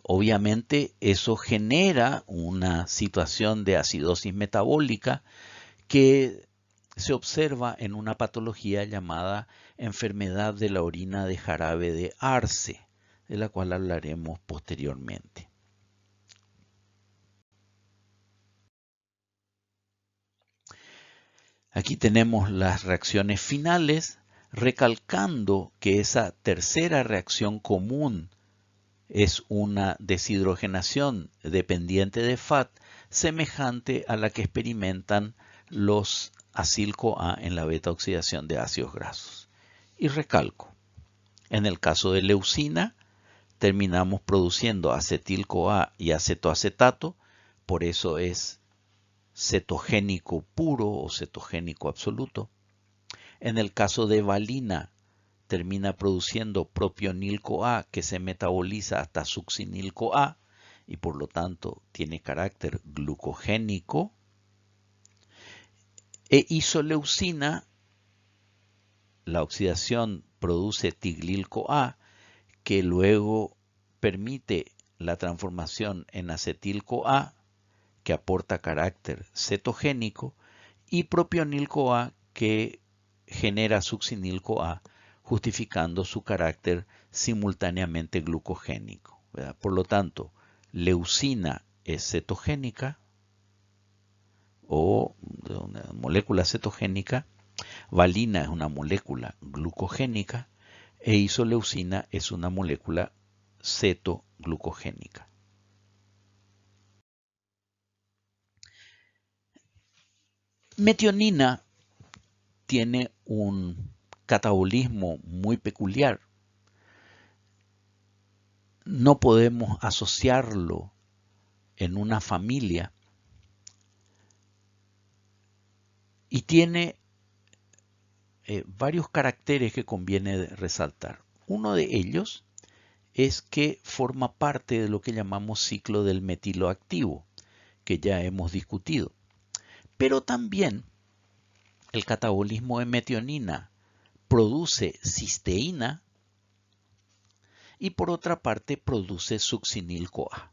Speaker 1: Obviamente eso genera una situación de acidosis metabólica que se observa en una patología llamada enfermedad de la orina de jarabe de Arce, de la cual hablaremos posteriormente. Aquí tenemos las reacciones finales, recalcando que esa tercera reacción común es una deshidrogenación dependiente de FAT, semejante a la que experimentan los acil-CoA en la beta oxidación de ácidos grasos. Y recalco, en el caso de leucina, terminamos produciendo acetil-CoA y acetoacetato, por eso es cetogénico puro o cetogénico absoluto. En el caso de valina, termina produciendo propionil-CoA que se metaboliza hasta succinil-CoA y por lo tanto tiene carácter glucogénico. E isoleucina, la oxidación produce tiglil-CoA que luego permite la transformación en acetil-CoA que aporta carácter cetogénico y propionil-CoA que genera succinil-CoA, justificando su carácter simultáneamente glucogénico, ¿verdad? Por lo tanto, leucina es cetogénica o una molécula cetogénica, valina es una molécula glucogénica e isoleucina es una molécula cetoglucogénica. Metionina tiene un catabolismo muy peculiar. No podemos asociarlo en una familia y tiene varios caracteres que conviene resaltar. Uno de ellos es que forma parte de lo que llamamos ciclo del metilo activo, que ya hemos discutido. Pero también el catabolismo de metionina produce cisteína y por otra parte produce succinil-CoA.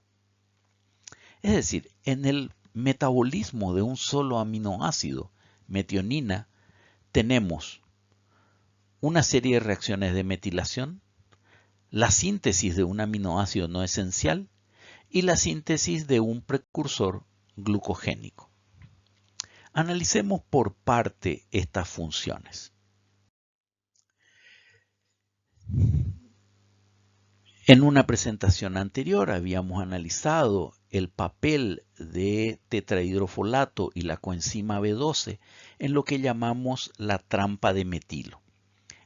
Speaker 1: Es decir, en el metabolismo de un solo aminoácido, metionina, tenemos una serie de reacciones de metilación, la síntesis de un aminoácido no esencial y la síntesis de un precursor glucogénico. Analicemos por parte estas funciones. En una presentación anterior habíamos analizado el papel de tetrahidrofolato y la coenzima B12 en lo que llamamos la trampa de metilo.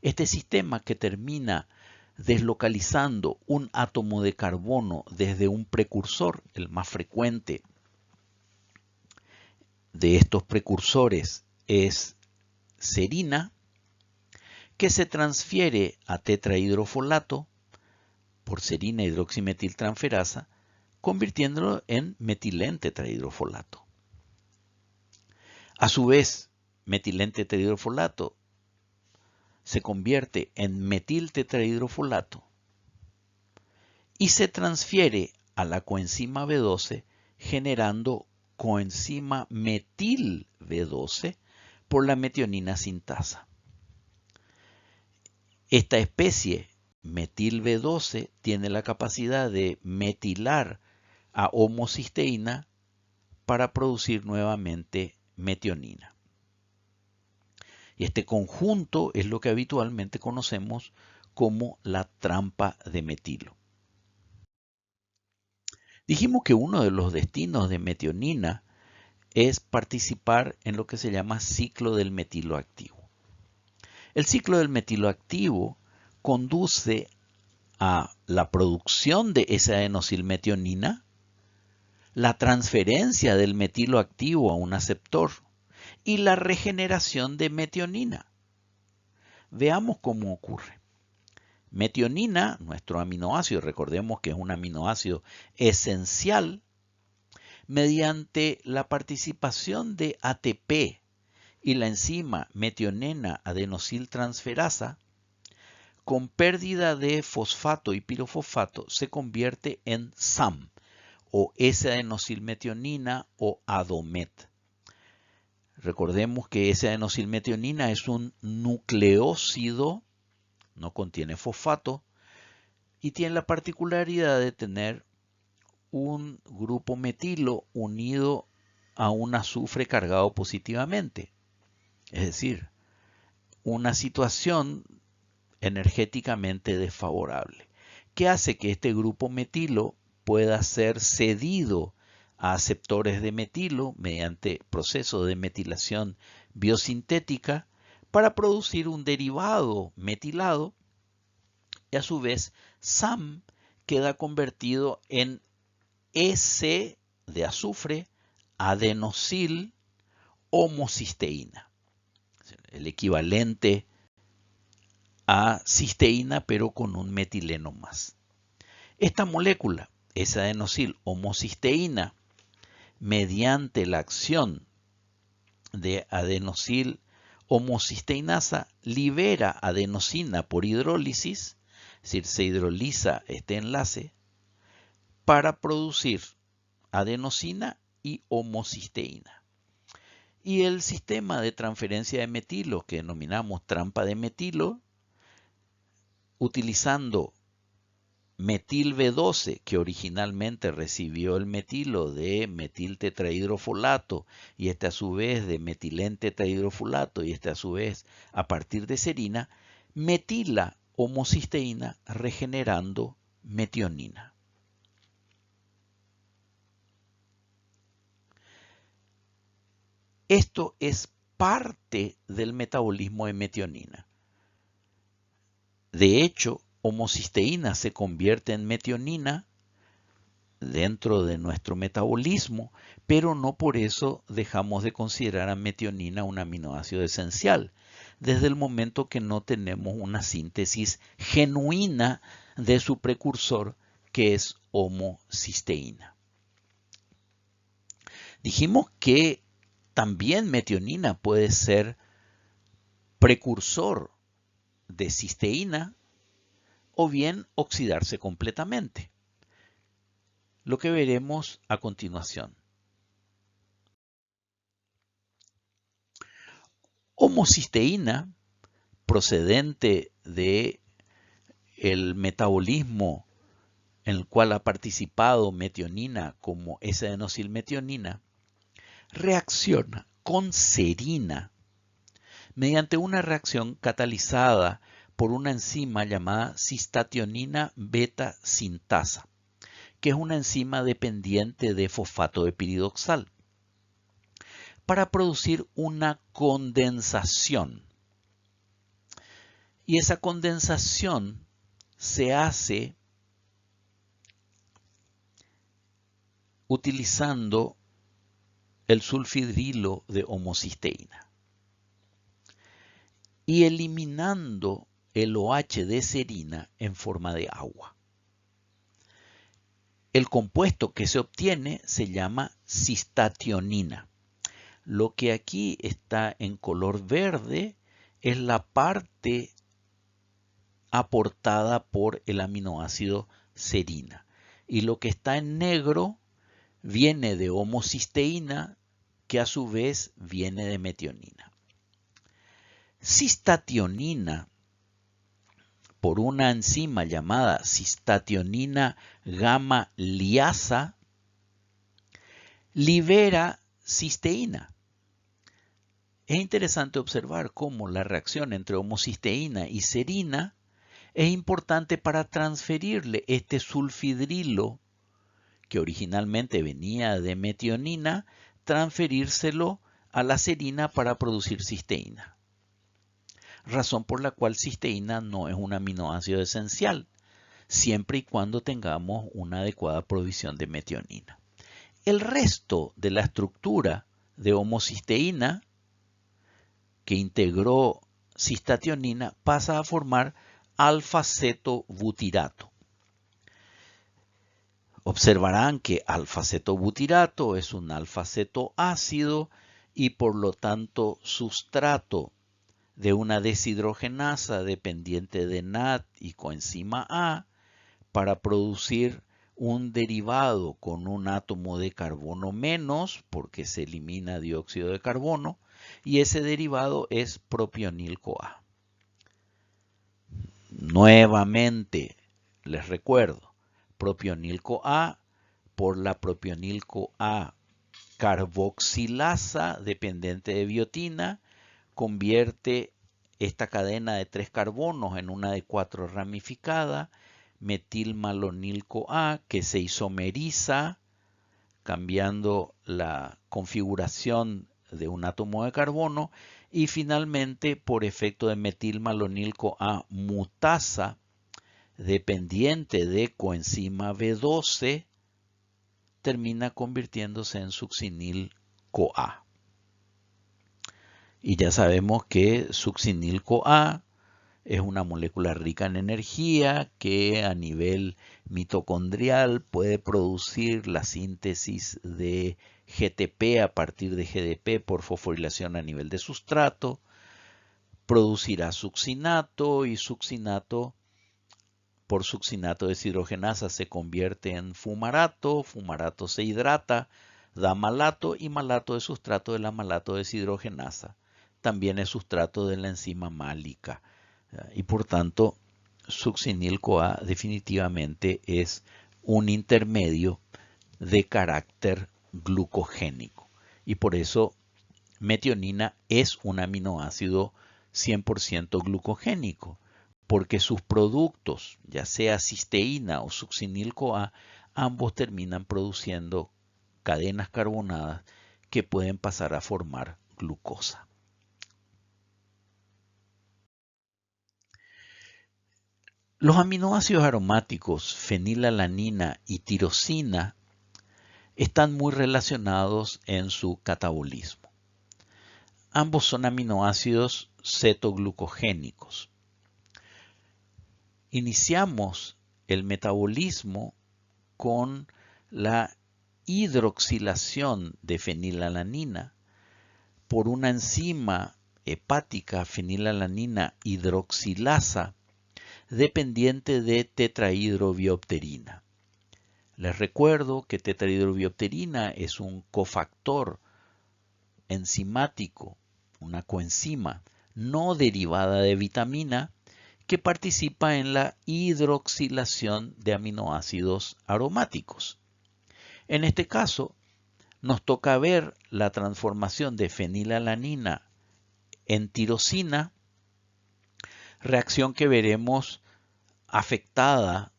Speaker 1: Este sistema que termina deslocalizando un átomo de carbono desde un precursor, el más frecuente de estos precursores es serina, que se transfiere a tetrahidrofolato por serina hidroximetiltransferasa, convirtiéndolo en metilén-tetrahidrofolato. A su vez, metilén-tetrahidrofolato se convierte en metil-tetrahidrofolato y se transfiere a la coenzima B12 generando coenzima metil B12 por la metionina sintasa. Esta especie metil B12 tiene la capacidad de metilar a homocisteína para producir nuevamente metionina. Y este conjunto es lo que habitualmente conocemos como la trampa de metilo. Dijimos que uno de los destinos de metionina es participar en lo que se llama ciclo del metilo activo. El ciclo del metilo activo conduce a la producción de esa adenosylmetionina, la transferencia del metilo activo a un aceptor y la regeneración de metionina. Veamos cómo ocurre. Metionina, nuestro aminoácido, recordemos que es un aminoácido esencial, mediante la participación de ATP y la enzima metionina adenosiltransferasa, con pérdida de fosfato y pirofosfato, se convierte en SAM, o S-adenosilmetionina o ADOMET. Recordemos que S-adenosilmetionina es un nucleócido, no contiene fosfato, y tiene la particularidad de tener un grupo metilo unido a un azufre cargado positivamente. Es decir, una situación energéticamente desfavorable, que hace que este grupo metilo pueda ser cedido a aceptores de metilo mediante proceso de metilación biosintética para producir un derivado metilado y a su vez SAM queda convertido en S de azufre, adenosil, homocisteína, el equivalente a cisteína pero con un metileno más. Esta molécula, esa adenosil homocisteína, mediante la acción de adenosil homocisteinasa, libera adenosina por hidrólisis, es decir, se hidroliza este enlace para producir adenosina y homocisteína. Y el sistema de transferencia de metilo, que denominamos trampa de metilo, utilizando metil B12, que originalmente recibió el metilo de metil tetrahidrofolato, y este a su vez de metilén tetrahidrofolato, y este a su vez a partir de serina, metila homocisteína regenerando metionina. Esto es parte del metabolismo de metionina. De hecho, homocisteína se convierte en metionina dentro de nuestro metabolismo, pero no por eso dejamos de considerar a metionina un aminoácido esencial, desde el momento que no tenemos una síntesis genuina de su precursor, que es homocisteína. Dijimos que también metionina puede ser precursor de cisteína o bien oxidarse completamente, lo que veremos a continuación. Homocisteína, procedente de el metabolismo en el cual ha participado metionina como S-adenosylmetionina, reacciona con serina mediante una reacción catalizada por una enzima llamada cistationina beta sintasa, que es una enzima dependiente de fosfato de piridoxal, para producir una condensación. Y esa condensación se hace utilizando el sulfidrilo de homocisteína y eliminando el OH de serina en forma de agua. El compuesto que se obtiene se llama cistationina. Lo que aquí está en color verde es la parte aportada por el aminoácido serina. Y lo que está en negro viene de homocisteína, que a su vez viene de metionina. Cistationina, por una enzima llamada cistationina gamma liasa, libera cisteína. Es interesante observar cómo la reacción entre homocisteína y serina es importante para transferirle este sulfidrilo, que originalmente venía de metionina, transferírselo a la serina para producir cisteína. Razón por la cual cisteína no es un aminoácido esencial, siempre y cuando tengamos una adecuada provisión de metionina. El resto de la estructura de homocisteína que integró cistationina pasa a formar alfa-cetobutirato. Observarán que alfa-cetobutirato es un alfa-cetoácido y por lo tanto sustrato de una deshidrogenasa dependiente de NAD y coenzima A para producir un derivado con un átomo de carbono menos, porque se elimina dióxido de carbono, y ese derivado es propionil-CoA. Nuevamente, les recuerdo, propionil-CoA por la propionil-CoA carboxilasa dependiente de biotina, convierte esta cadena de 3 carbonos en una de 4 ramificada, metilmalonil-CoA, que se isomeriza cambiando la configuración de un átomo de carbono, y finalmente por efecto de metilmalonil-CoA mutasa dependiente de coenzima B12 termina convirtiéndose en succinil-CoA. Y ya sabemos que succinil-CoA es una molécula rica en energía que a nivel mitocondrial puede producir la síntesis de GTP a partir de GDP por fosforilación a nivel de sustrato, producirá succinato y succinato por succinato deshidrogenasa se convierte en fumarato, fumarato se hidrata, da malato y malato de sustrato de la malato deshidrogenasa. También es sustrato de la enzima málica. Y por tanto, succinil-CoA definitivamente es un intermedio de carácter glucogénico. Y por eso metionina es un aminoácido 100% glucogénico, porque sus productos, ya sea cisteína o succinil-CoA, ambos terminan produciendo cadenas carbonadas que pueden pasar a formar glucosa. Los aminoácidos aromáticos fenilalanina y tirosina están muy relacionados en su catabolismo. Ambos son aminoácidos cetoglucogénicos. Iniciamos el metabolismo con la hidroxilación de fenilalanina por una enzima hepática fenilalanina hidroxilasa dependiente de tetrahidrobiopterina. Les recuerdo que tetrahidrobiopterina es un cofactor enzimático, una coenzima no derivada de vitamina que participa en la hidroxilación de aminoácidos aromáticos. En este caso, nos toca ver la transformación de fenilalanina en tirosina, reacción que veremos afectada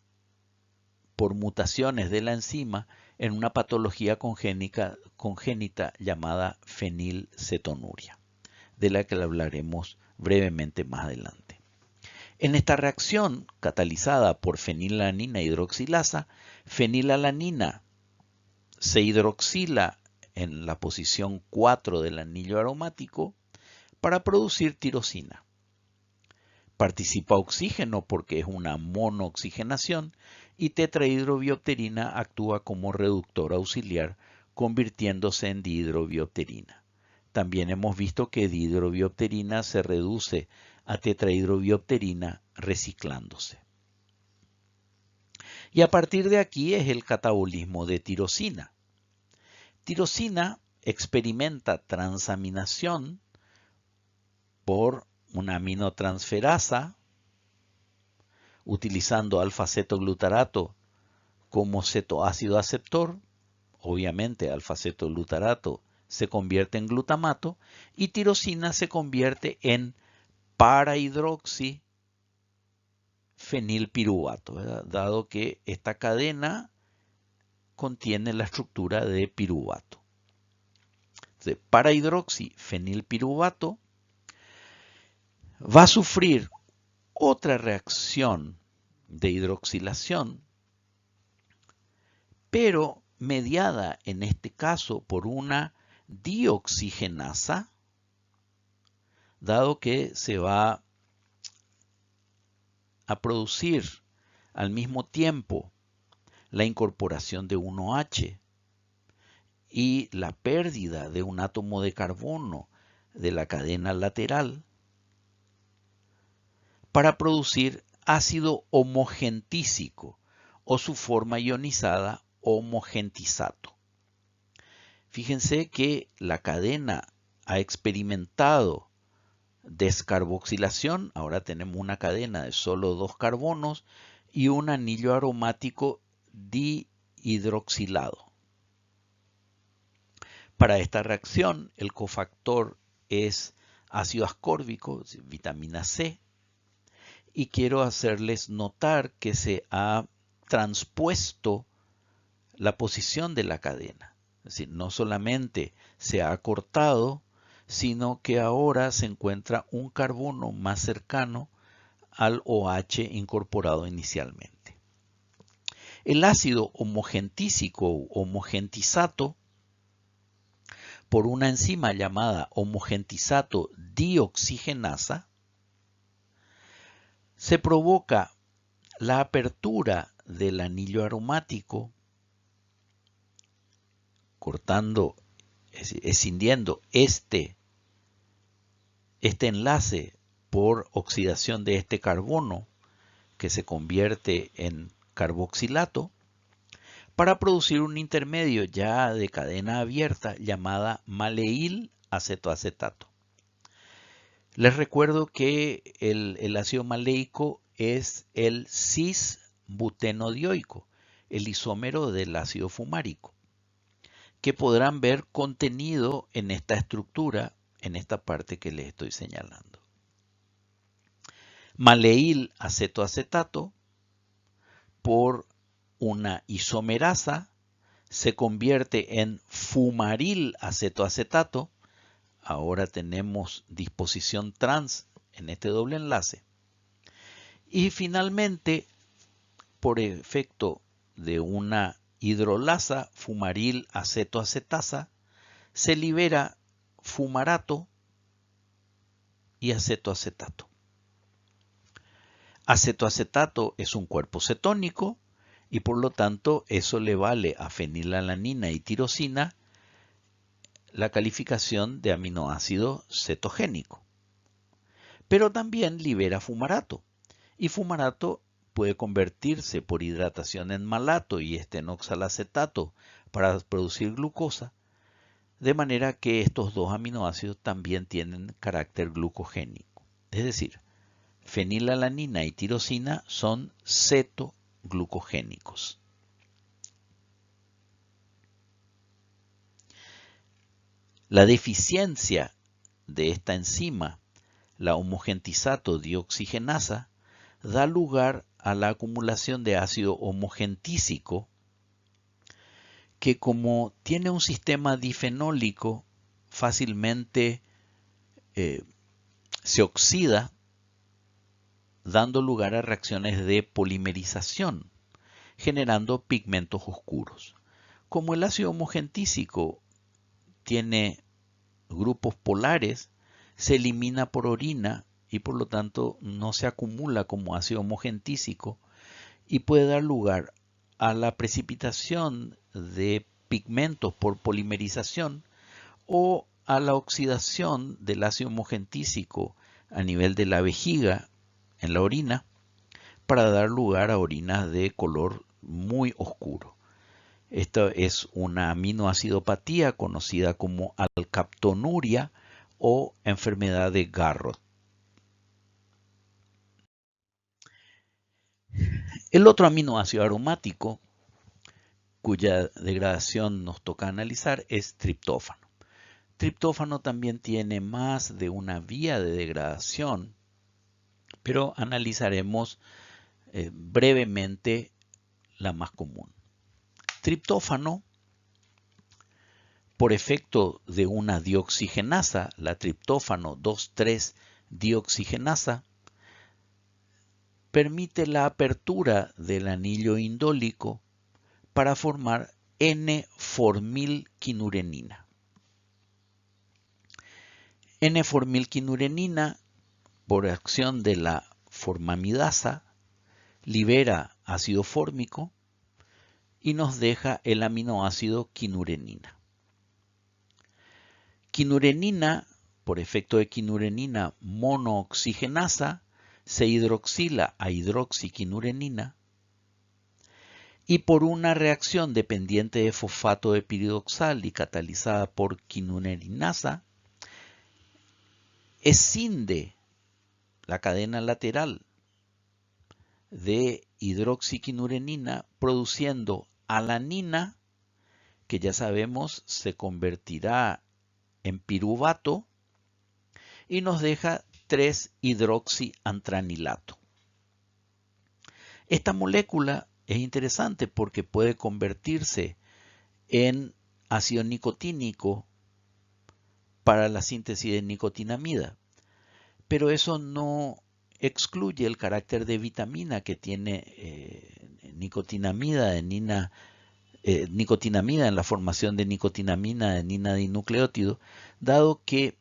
Speaker 1: por mutaciones de la enzima en una patología congénita llamada fenilcetonuria, de la que hablaremos brevemente más adelante. En esta reacción catalizada por fenilalanina hidroxilasa, fenilalanina se hidroxila en la posición 4 del anillo aromático para producir tirosina. Participa oxígeno porque es una monooxigenación y tetrahidrobiopterina actúa como reductor auxiliar convirtiéndose en dihidrobiopterina. También hemos visto que dihidrobiopterina se reduce a tetrahidrobiopterina reciclándose. Y a partir de aquí es el catabolismo de tirosina. Tirosina experimenta transaminación por una aminotransferasa utilizando alfa-cetoglutarato como cetoácido aceptor. Obviamente alfa-cetoglutarato se convierte en glutamato y tirosina se convierte en parahidroxifenilpiruvato, ¿verdad? Dado que esta cadena contiene la estructura de piruvato. Entonces, parahidroxifenilpiruvato va a sufrir otra reacción de hidroxilación, pero mediada en este caso por una dioxigenasa, dado que se va a producir al mismo tiempo la incorporación de 1H y la pérdida de un átomo de carbono de la cadena lateral para producir ácido homogentísico o su forma ionizada homogentisato. Fíjense que la cadena ha experimentado descarboxilación, ahora tenemos una cadena de solo 2 carbonos y un anillo aromático dihidroxilado. Para esta reacción, el cofactor es ácido ascórbico, vitamina C, y quiero hacerles notar que se ha transpuesto la posición de la cadena. Es decir, no solamente se ha acortado, sino que ahora se encuentra un carbono más cercano al OH incorporado inicialmente. El ácido homogentísico o homogentisato, por una enzima llamada homogentisato dioxigenasa, se provoca la apertura del anillo aromático, escindiendo este enlace por oxidación de este carbono que se convierte en carboxilato para producir un intermedio ya de cadena abierta llamada maleil acetoacetato. Les recuerdo que el ácido maleico es el cis-butenodioico, el isómero del ácido fumárico, que podrán ver contenido en esta estructura, en esta parte que les estoy señalando. Maleil acetoacetato, por una isomerasa, se convierte en fumaril acetoacetato. Ahora tenemos disposición trans en este doble enlace. Y finalmente, por efecto de una hidrolasa fumaril acetoacetasa, se libera fumarato y acetoacetato. Acetoacetato es un cuerpo cetónico y por lo tanto eso le vale a fenilalanina y tirosina la calificación de aminoácido cetogénico. Pero también libera fumarato, y fumarato puede convertirse por hidratación en malato y estenoxalacetato para producir glucosa, de manera que estos dos aminoácidos también tienen carácter glucogénico. Es decir, fenilalanina y tirosina son cetoglucogénicos. La deficiencia de esta enzima, la homogentizato dioxigenasa, da lugar a la acumulación de ácido homogentísico que, como tiene un sistema difenólico, fácilmente se oxida, dando lugar a reacciones de polimerización, generando pigmentos oscuros. Como el ácido homogentísico tiene grupos polares, se elimina por orina y por lo tanto no se acumula como ácido homogentísico y puede dar lugar a la precipitación de pigmentos por polimerización o a la oxidación del ácido homogentísico a nivel de la vejiga en la orina para dar lugar a orinas de color muy oscuro. Esto es una aminoacidopatía conocida como alcaptonuria o enfermedad de Garrod. El otro aminoácido aromático cuya degradación nos toca analizar es triptófano. Triptófano también tiene más de una vía de degradación, pero analizaremos brevemente la más común. Triptófano, por efecto de una dioxigenasa, la triptófano 2,3-dioxigenasa, permite la apertura del anillo indólico para formar N-formilquinurenina. N-formilquinurenina, por acción de la formamidasa, libera ácido fórmico y nos deja el aminoácido quinurenina. Quinurenina, por efecto de quinurenina monooxigenasa, se hidroxila a hidroxiquinurenina y por una reacción dependiente de fosfato de piridoxal y catalizada por quinurenasa, escinde la cadena lateral de hidroxiquinurenina produciendo alanina, que ya sabemos se convertirá en piruvato y nos deja 3-hidroxiantranilato. Esta molécula es interesante porque puede convertirse en ácido nicotínico para la síntesis de nicotinamida, pero eso no excluye el carácter de vitamina que tiene nicotinamida en la formación de nicotinamina adenina dinucleótido, dado que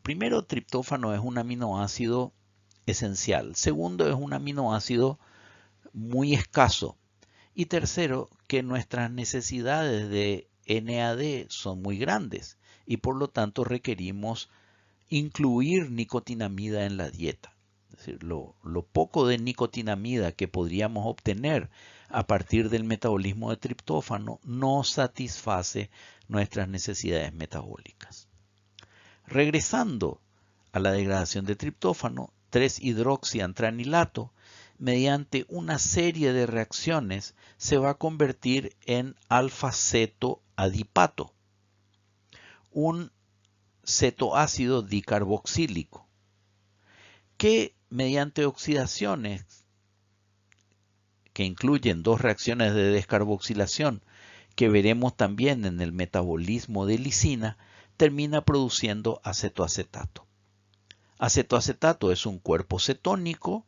Speaker 1: primero triptófano es un aminoácido esencial, segundo es un aminoácido muy escaso y tercero que nuestras necesidades de NAD son muy grandes y por lo tanto requerimos incluir nicotinamida en la dieta. Es decir, lo poco de nicotinamida que podríamos obtener a partir del metabolismo de triptófano no satisface nuestras necesidades metabólicas. Regresando a la degradación de triptófano, 3-hidroxiantranilato, mediante una serie de reacciones, se va a convertir en alfa-cetoadipato, un cetoácido dicarboxílico, que mediante oxidaciones que incluyen dos reacciones de descarboxilación que veremos también en el metabolismo de lisina, termina produciendo acetoacetato. Acetoacetato es un cuerpo cetónico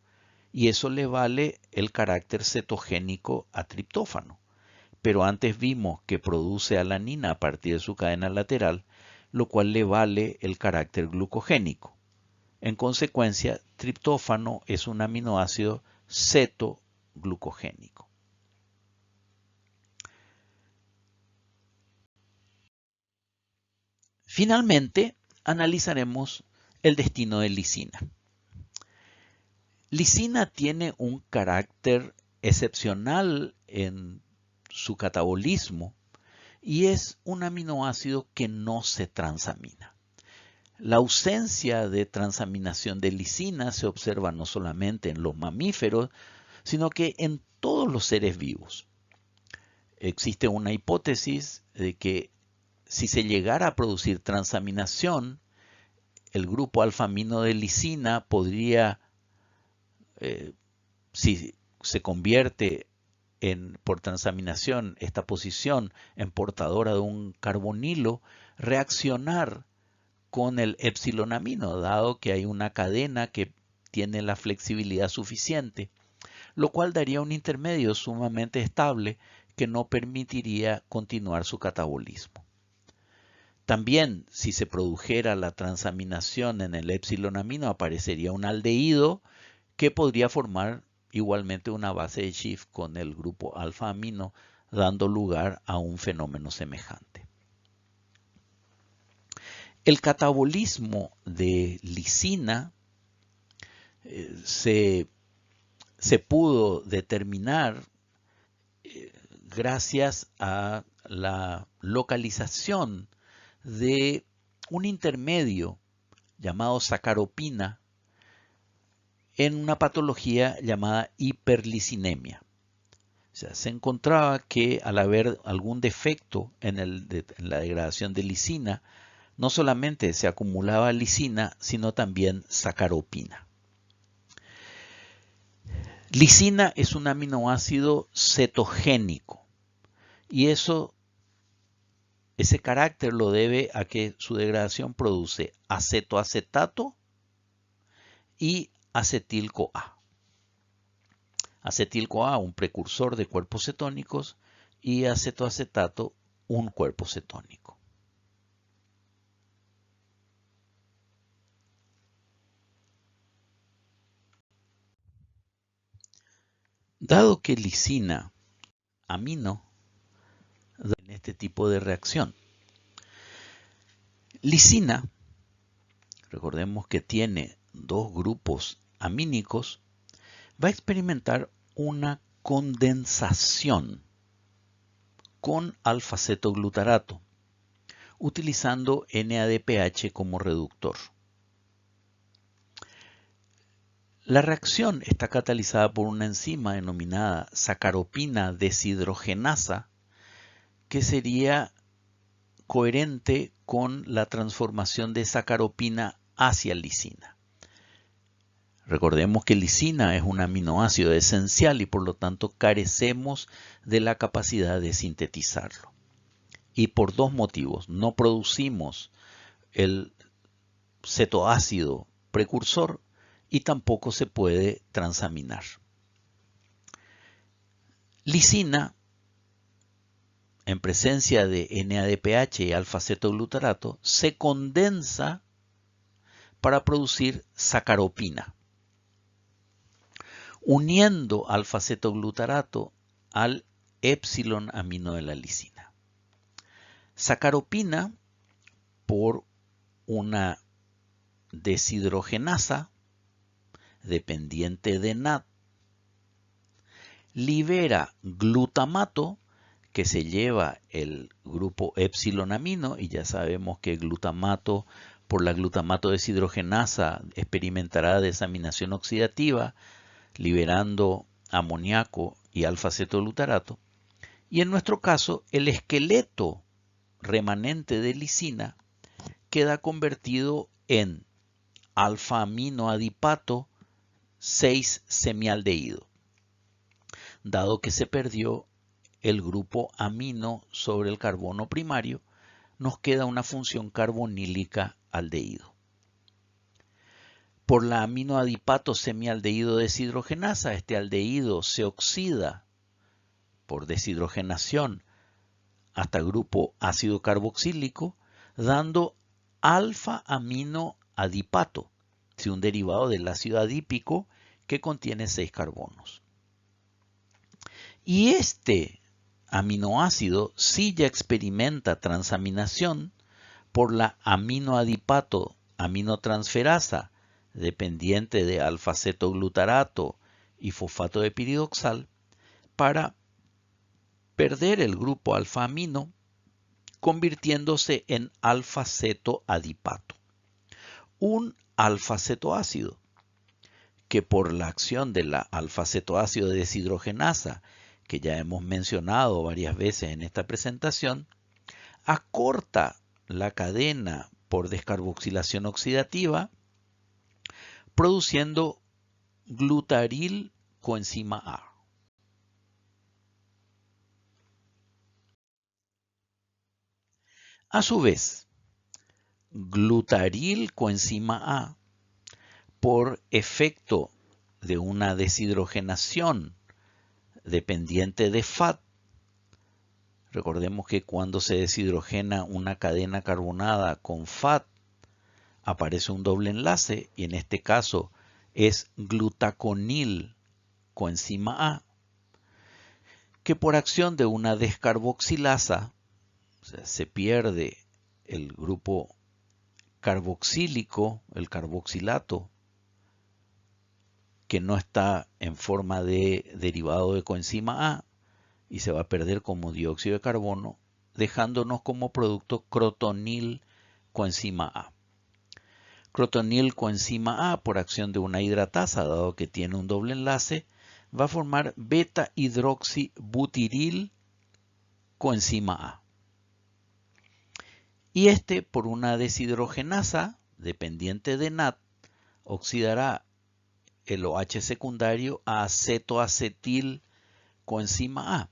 Speaker 1: y eso le vale el carácter cetogénico a triptófano. Pero antes vimos que produce alanina a partir de su cadena lateral, lo cual le vale el carácter glucogénico. En consecuencia, triptófano es un aminoácido cetoglucogénico. Finalmente, analizaremos el destino de lisina. Lisina tiene un carácter excepcional en su catabolismo y es un aminoácido que no se transamina. La ausencia de transaminación de lisina se observa no solamente en los mamíferos, sino que en todos los seres vivos. Existe una hipótesis de que si se llegara a producir transaminación, el grupo alfa-amino de lisina podría, si se convierte por transaminación esta posición en portadora de un carbonilo, reaccionar con el epsilonamino, dado que hay una cadena que tiene la flexibilidad suficiente, lo cual daría un intermedio sumamente estable que no permitiría continuar su catabolismo. También, si se produjera la transaminación en el epsilonamino, aparecería un aldehído que podría formar igualmente una base de Schiff con el grupo alfa-amino, dando lugar a un fenómeno semejante. El catabolismo de lisina se pudo determinar gracias a la localización de un intermedio llamado sacaropina en una patología llamada hiperlicinemia. O sea, se encontraba que al haber algún defecto en la degradación de lisina, no solamente se acumulaba lisina, sino también sacaropina. Lisina es un aminoácido cetogénico y ese carácter lo debe a que su degradación produce acetoacetato y acetil-CoA. Acetil-CoA, un precursor de cuerpos cetónicos, y acetoacetato, un cuerpo cetónico. Dado que lisina, amino, en este tipo de reacción. Lisina, recordemos que tiene dos grupos amínicos, va a experimentar una condensación con alfa-cetoglutarato, utilizando NADPH como reductor. La reacción está catalizada por una enzima denominada sacaropina deshidrogenasa, que sería coherente con la transformación de sacaropina hacia lisina. Recordemos que lisina es un aminoácido esencial y por lo tanto carecemos de la capacidad de sintetizarlo. Y por dos motivos, no producimos el cetoácido precursor y tampoco se puede transaminar. Lisina, en presencia de NADPH y alfa-cetoglutarato, se condensa para producir sacaropina, uniendo alfa-cetoglutarato al epsilon amino de la lisina. Sacaropina, por una deshidrogenasa dependiente de NAD, libera glutamato, que se lleva el grupo epsilon amino, y ya sabemos que glutamato, por la glutamato deshidrogenasa, experimentará desaminación oxidativa, liberando amoníaco y alfa-cetoglutarato. Y en nuestro caso, el esqueleto remanente de lisina queda convertido en alfa-aminoadipato 6-semialdehído, dado que se perdió el grupo amino sobre el carbono primario, nos queda una función carbonílica aldehído. Por la aminoadipato semialdehído deshidrogenasa, este aldehído se oxida por deshidrogenación hasta grupo ácido carboxílico, dando alfa-aminoadipato, un derivado del ácido adípico que contiene 6 carbonos. Y este aminoácido sí ya experimenta transaminación por la aminoadipato aminotransferasa dependiente de alfa-cetoglutarato y fosfato de piridoxal para perder el grupo alfa-amino convirtiéndose en alfa-cetoadipato, un alfa-cetoácido que por la acción de la alfa-cetoácido deshidrogenasa, que ya hemos mencionado varias veces en esta presentación, acorta la cadena por descarboxilación oxidativa, produciendo glutaril coenzima A. A su vez, glutaril coenzima A, por efecto de una deshidrogenación dependiente de FAT, recordemos que cuando se deshidrogena una cadena carbonada con FAT, aparece un doble enlace y en este caso es glutaconil coenzima A, que por acción de una descarboxilasa, o sea, se pierde el grupo carboxílico, el carboxilato, que no está en forma de derivado de coenzima A y se va a perder como dióxido de carbono, dejándonos como producto crotonil coenzima A. Crotonil coenzima A, por acción de una hidratasa, dado que tiene un doble enlace, va a formar beta hidroxibutiril coenzima A. Y este, por una deshidrogenasa dependiente de NAT, oxidará el OH secundario a acetoacetil coenzima A.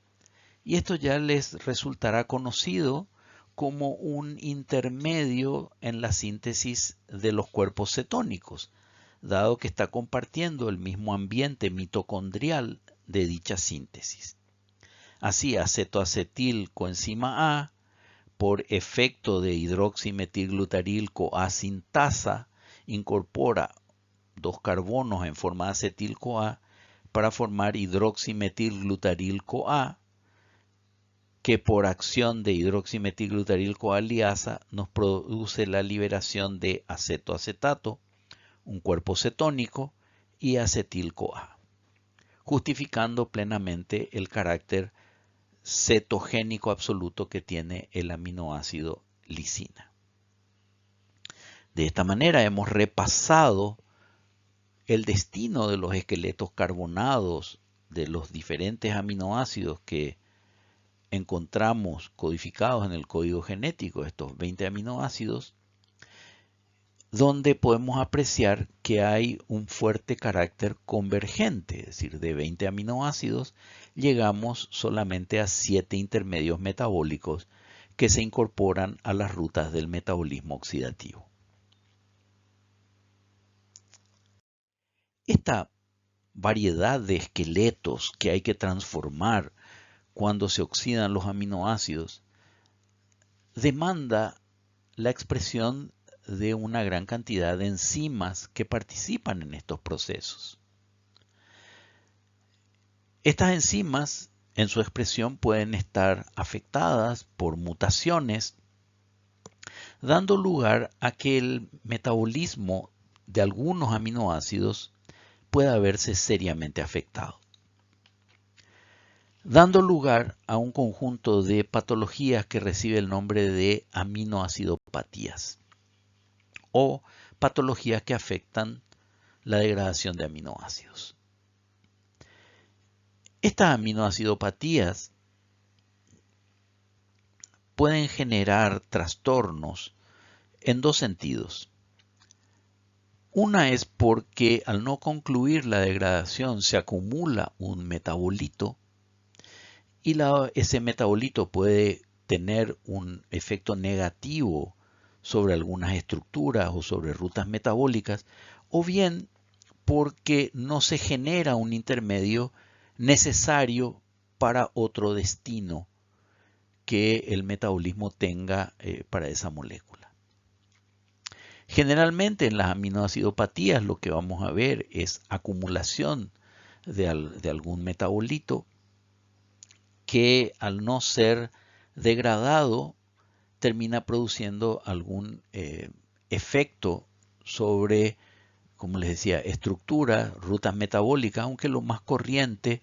Speaker 1: Y esto ya les resultará conocido como un intermedio en la síntesis de los cuerpos cetónicos, dado que está compartiendo el mismo ambiente mitocondrial de dicha síntesis. Así, acetoacetil coenzima A, por efecto de hidroximetilglutaril-CoA sintasa, incorpora dos carbonos en forma de acetil-CoA para formar hidroximetilglutaril-CoA, que por acción de hidroximetilglutaril-CoA liasa nos produce la liberación de acetoacetato, un cuerpo cetónico, y acetil-CoA, justificando plenamente el carácter cetogénico absoluto que tiene el aminoácido lisina. De esta manera hemos repasado el destino de los esqueletos carbonados de los diferentes aminoácidos que encontramos codificados en el código genético, estos 20 aminoácidos, donde podemos apreciar que hay un fuerte carácter convergente, es decir, de 20 aminoácidos llegamos solamente a 7 intermedios metabólicos que se incorporan a las rutas del metabolismo oxidativo. Esta variedad de esqueletos que hay que transformar cuando se oxidan los aminoácidos demanda la expresión de una gran cantidad de enzimas que participan en estos procesos. Estas enzimas en su expresión pueden estar afectadas por mutaciones, dando lugar a que el metabolismo de algunos aminoácidos pueda verse seriamente afectado, dando lugar a un conjunto de patologías que recibe el nombre de aminoacidopatías o patologías que afectan la degradación de aminoácidos. Estas aminoacidopatías pueden generar trastornos en dos sentidos. Una es porque al no concluir la degradación se acumula un metabolito y ese metabolito puede tener un efecto negativo sobre algunas estructuras o sobre rutas metabólicas, o bien porque no se genera un intermedio necesario para otro destino que el metabolismo tenga para esa molécula. Generalmente en las aminoacidopatías lo que vamos a ver es acumulación de algún metabolito que al no ser degradado termina produciendo algún efecto sobre, como les decía, estructura, rutas metabólicas, aunque lo más corriente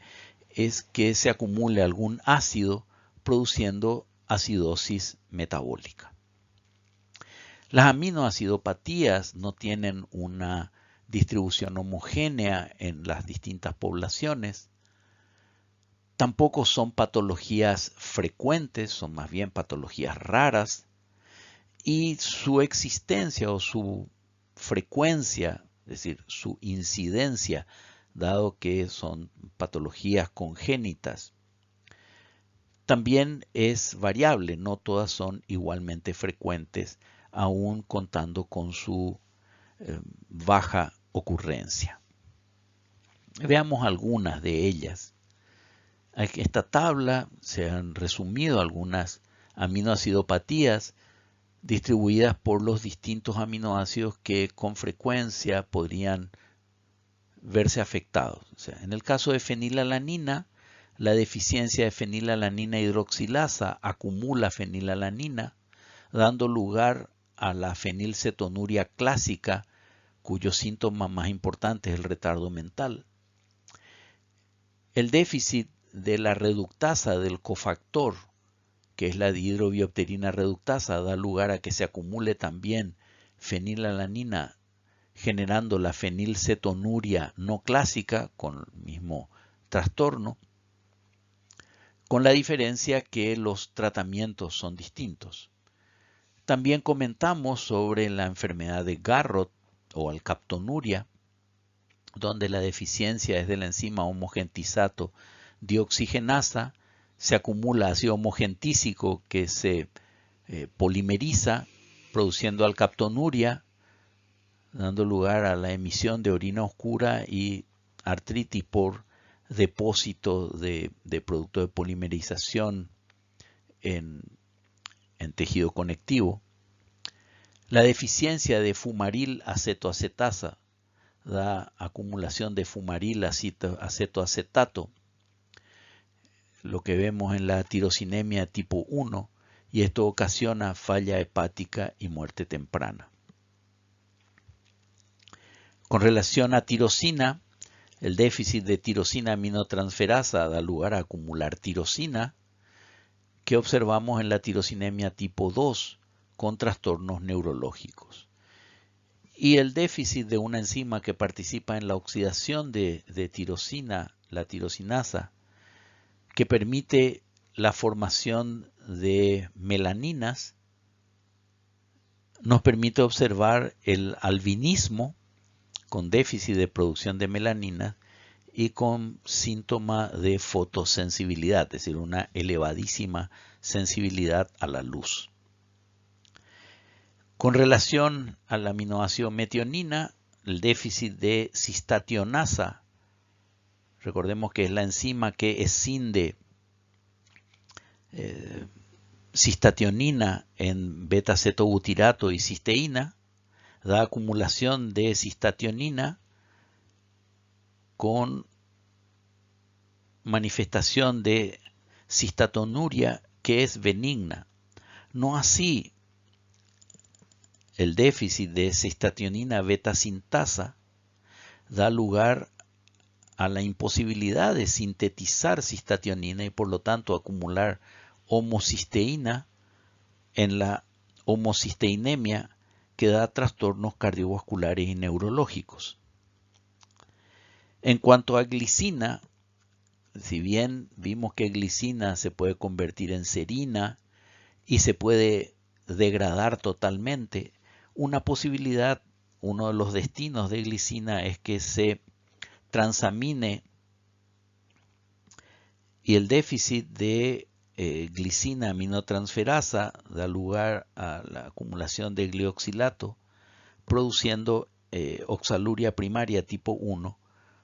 Speaker 1: es que se acumule algún ácido produciendo acidosis metabólica. Las aminoacidopatías no tienen una distribución homogénea en las distintas poblaciones. Tampoco son patologías frecuentes, son más bien patologías raras. Y su existencia o su frecuencia, es decir, su incidencia, dado que son patologías congénitas, también es variable, no todas son igualmente frecuentes, aún contando con su baja ocurrencia. Veamos algunas de ellas. En esta tabla se han resumido algunas aminoacidopatías distribuidas por los distintos aminoácidos que con frecuencia podrían verse afectados. O sea, en el caso de fenilalanina, la deficiencia de fenilalanina hidroxilasa acumula fenilalanina, dando lugar a la fenilcetonuria clásica, cuyo síntoma más importante es el retardo mental. El déficit de la reductasa del cofactor, que es la dihidrobiopterina reductasa, da lugar a que se acumule también fenilalanina, generando la fenilcetonuria no clásica con el mismo trastorno, con la diferencia que los tratamientos son distintos. También comentamos sobre la enfermedad de Garrod o alcaptonuria, donde la deficiencia es de la enzima homogentisato dioxigenasa, se acumula ácido homogentísico que se polimeriza produciendo alcaptonuria, dando lugar a la emisión de orina oscura y artritis por depósito de producto de polimerización en tejido conectivo. La deficiencia de fumaril acetoacetasa da acumulación de fumaril acetoacetato, lo que vemos en la tirosinemia tipo 1, y esto ocasiona falla hepática y muerte temprana. Con relación a tirosina, el déficit de tirosina aminotransferasa da lugar a acumular tirosina, que observamos en la tirosinemia tipo 2 con trastornos neurológicos. Y el déficit de una enzima que participa en la oxidación de tirosina, la tirosinasa, que permite la formación de melaninas, nos permite observar el albinismo con déficit de producción de melanina y con síntoma de fotosensibilidad, es decir, una elevadísima sensibilidad a la luz. Con relación al aminoácido metionina, el déficit de cistationasa, recordemos que es la enzima que escinde cistationina en beta-cetobutirato y cisteína, da acumulación de cistationina con manifestación de cistatonuria que es benigna. No así el déficit de cistationina beta-sintasa da lugar a la imposibilidad de sintetizar cistationina y por lo tanto acumular homocisteína en la homocisteinemia que da trastornos cardiovasculares y neurológicos. En cuanto a glicina, si bien vimos que glicina se puede convertir en serina y se puede degradar totalmente, una posibilidad, uno de los destinos de glicina es que se transamine y el déficit de glicina aminotransferasa da lugar a la acumulación de glioxilato, produciendo oxaluria primaria tipo 1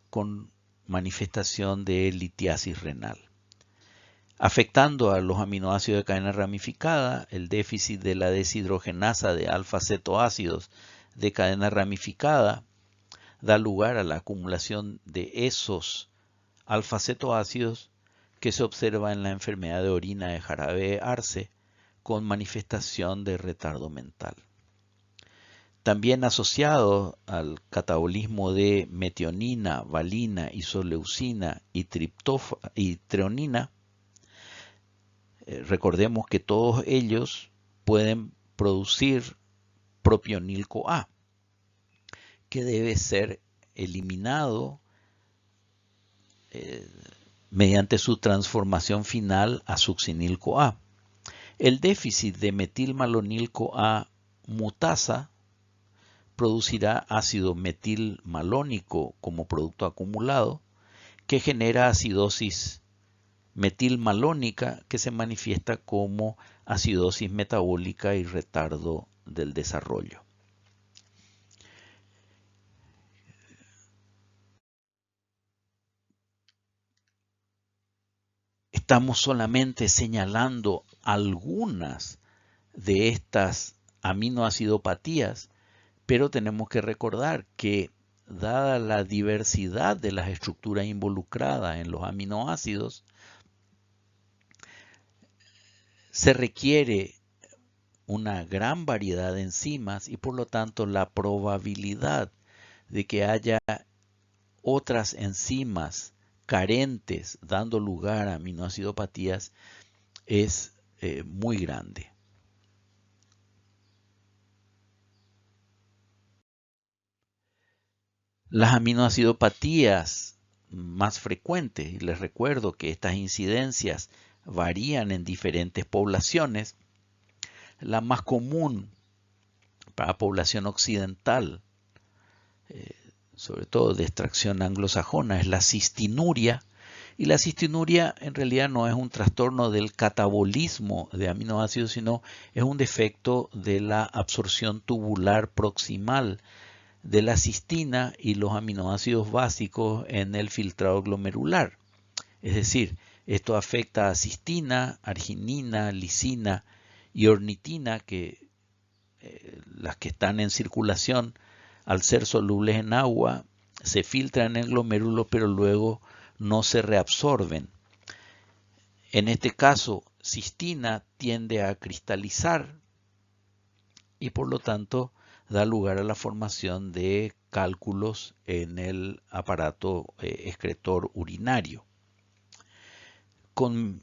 Speaker 1: con manifestación de litiasis renal. Afectando a los aminoácidos de cadena ramificada, el déficit de la deshidrogenasa de alfa-cetoácidos de cadena ramificada da lugar a la acumulación de esos alfa-cetoácidos que se observa en la enfermedad de orina de Jarabe-Arce con manifestación de retardo mental. También asociado al catabolismo de metionina, valina, isoleucina y treonina, recordemos que todos ellos pueden producir propionil-CoA, que debe ser eliminado mediante su transformación final a succinil-CoA. El déficit de metilmalonil-CoA mutasa producirá ácido metilmalónico como producto acumulado, que genera acidosis metilmalónica que se manifiesta como acidosis metabólica y retardo del desarrollo. Estamos solamente señalando algunas de estas aminoacidopatías, pero tenemos que recordar que dada la diversidad de las estructuras involucradas en los aminoácidos, se requiere una gran variedad de enzimas y por lo tanto la probabilidad de que haya otras enzimas carentes dando lugar a aminoacidopatías es muy grande. Las aminoacidopatías más frecuentes, y les recuerdo que estas incidencias varían en diferentes poblaciones, la más común para la población occidental, sobre todo de extracción anglosajona, es la cistinuria. Y la cistinuria en realidad no es un trastorno del catabolismo de aminoácidos, sino es un defecto de la absorción tubular proximal de la cistina y los aminoácidos básicos en el filtrado glomerular. Es decir, esto afecta a cistina, arginina, lisina y ornitina, que las que están en circulación, al ser solubles en agua, se filtran en el glomérulo, pero luego no se reabsorben. En este caso, cistina tiende a cristalizar y por lo tanto da lugar a la formación de cálculos en el aparato excretor urinario. Con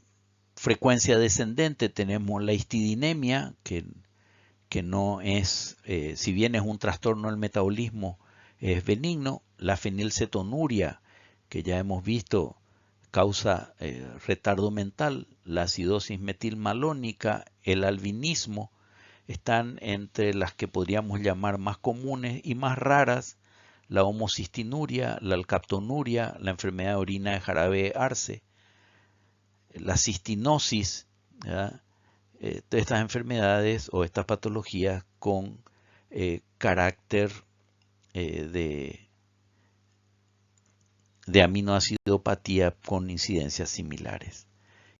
Speaker 1: frecuencia descendente tenemos la histidinemia, que no es, si bien es un trastorno del metabolismo, es benigno. La fenilcetonuria, que ya hemos visto, causa retardo mental. La acidosis metilmalónica, el albinismo, están entre las que podríamos llamar más comunes y más raras: la homocistinuria, la alcaptonuria, la enfermedad de orina de Jarabe-Arce, la cistinosis, ¿verdad? De estas enfermedades o estas patologías con carácter de aminoacidopatía con incidencias similares.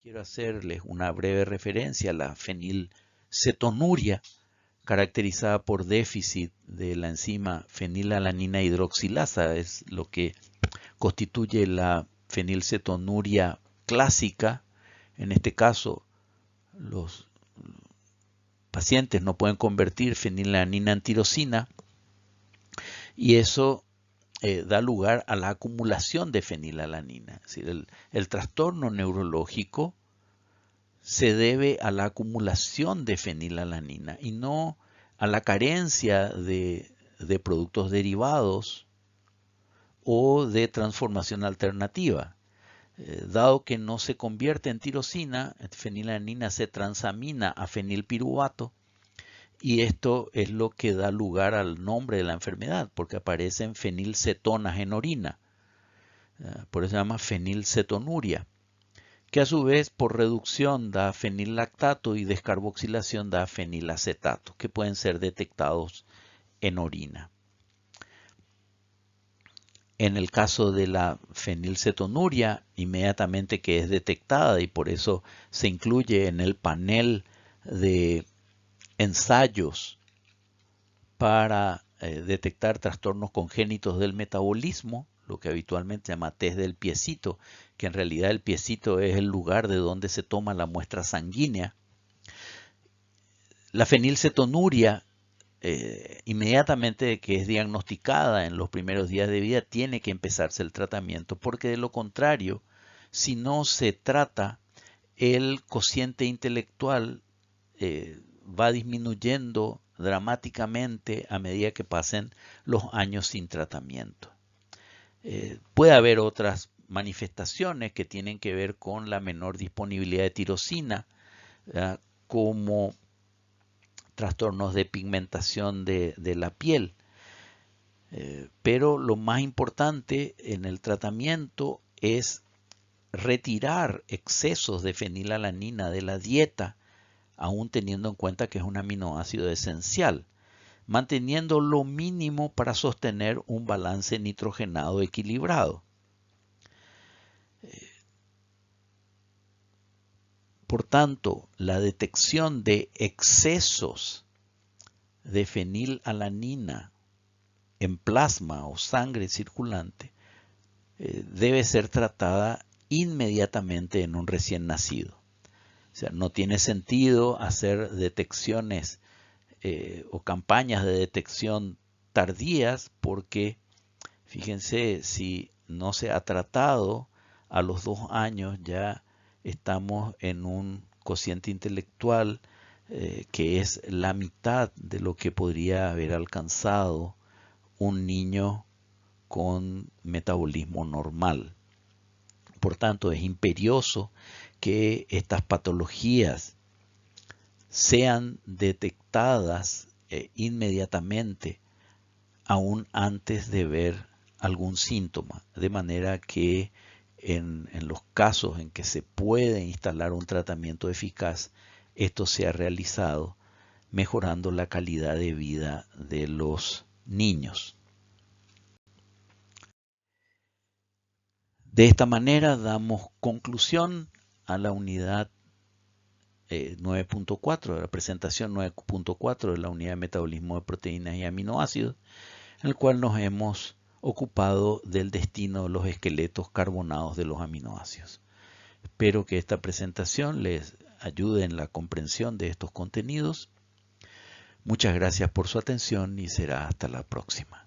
Speaker 1: Quiero hacerles una breve referencia a la fenilcetonuria, caracterizada por déficit de la enzima fenilalanina hidroxilasa, es lo que constituye la fenilcetonuria clásica. En este caso, los pacientes no pueden convertir fenilalanina en tirosina y eso da lugar a la acumulación de fenilalanina. Es decir, el trastorno neurológico se debe a la acumulación de fenilalanina y no a la carencia de productos derivados o de transformación alternativa. Dado que no se convierte en tirosina, fenilalanina se transamina a fenilpiruvato y esto es lo que da lugar al nombre de la enfermedad, porque aparecen fenilcetonas en orina. Por eso se llama fenilcetonuria, que a su vez por reducción da fenillactato y descarboxilación da fenilacetato, que pueden ser detectados en orina. En el caso de la fenilcetonuria, inmediatamente que es detectada, y por eso se incluye en el panel de ensayos para detectar trastornos congénitos del metabolismo, lo que habitualmente se llama test del piecito, que en realidad el piecito es el lugar de donde se toma la muestra sanguínea. La fenilcetonuria, inmediatamente que es diagnosticada en los primeros días de vida, tiene que empezarse el tratamiento, porque de lo contrario, si no se trata, el cociente intelectual va disminuyendo dramáticamente a medida que pasen los años sin tratamiento. Puede haber otras manifestaciones que tienen que ver con la menor disponibilidad de tirosina, como trastornos de pigmentación de la piel. Pero lo más importante en el tratamiento es retirar excesos de fenilalanina de la dieta, aún teniendo en cuenta que es un aminoácido esencial, manteniendo lo mínimo para sostener un balance nitrogenado equilibrado. Por tanto, la detección de excesos de fenilalanina en plasma o sangre circulante debe ser tratada inmediatamente en un recién nacido. O sea, no tiene sentido hacer detecciones o campañas de detección tardías, porque fíjense, si no se ha tratado a los 2 años, ya estamos en un cociente intelectual que es la mitad de lo que podría haber alcanzado un niño con metabolismo normal. Por tanto, es imperioso que estas patologías sean detectadas inmediatamente, aún antes de ver algún síntoma, de manera que en los casos en que se puede instalar un tratamiento eficaz, esto sea realizado, mejorando la calidad de vida de los niños. De esta manera damos conclusión a la unidad 9.4, de la presentación 9.4 de la unidad de metabolismo de proteínas y aminoácidos, en el cual nos hemos ocupado del destino de los esqueletos carbonados de los aminoácidos. Espero que esta presentación les ayude en la comprensión de estos contenidos. Muchas gracias por su atención y será hasta la próxima.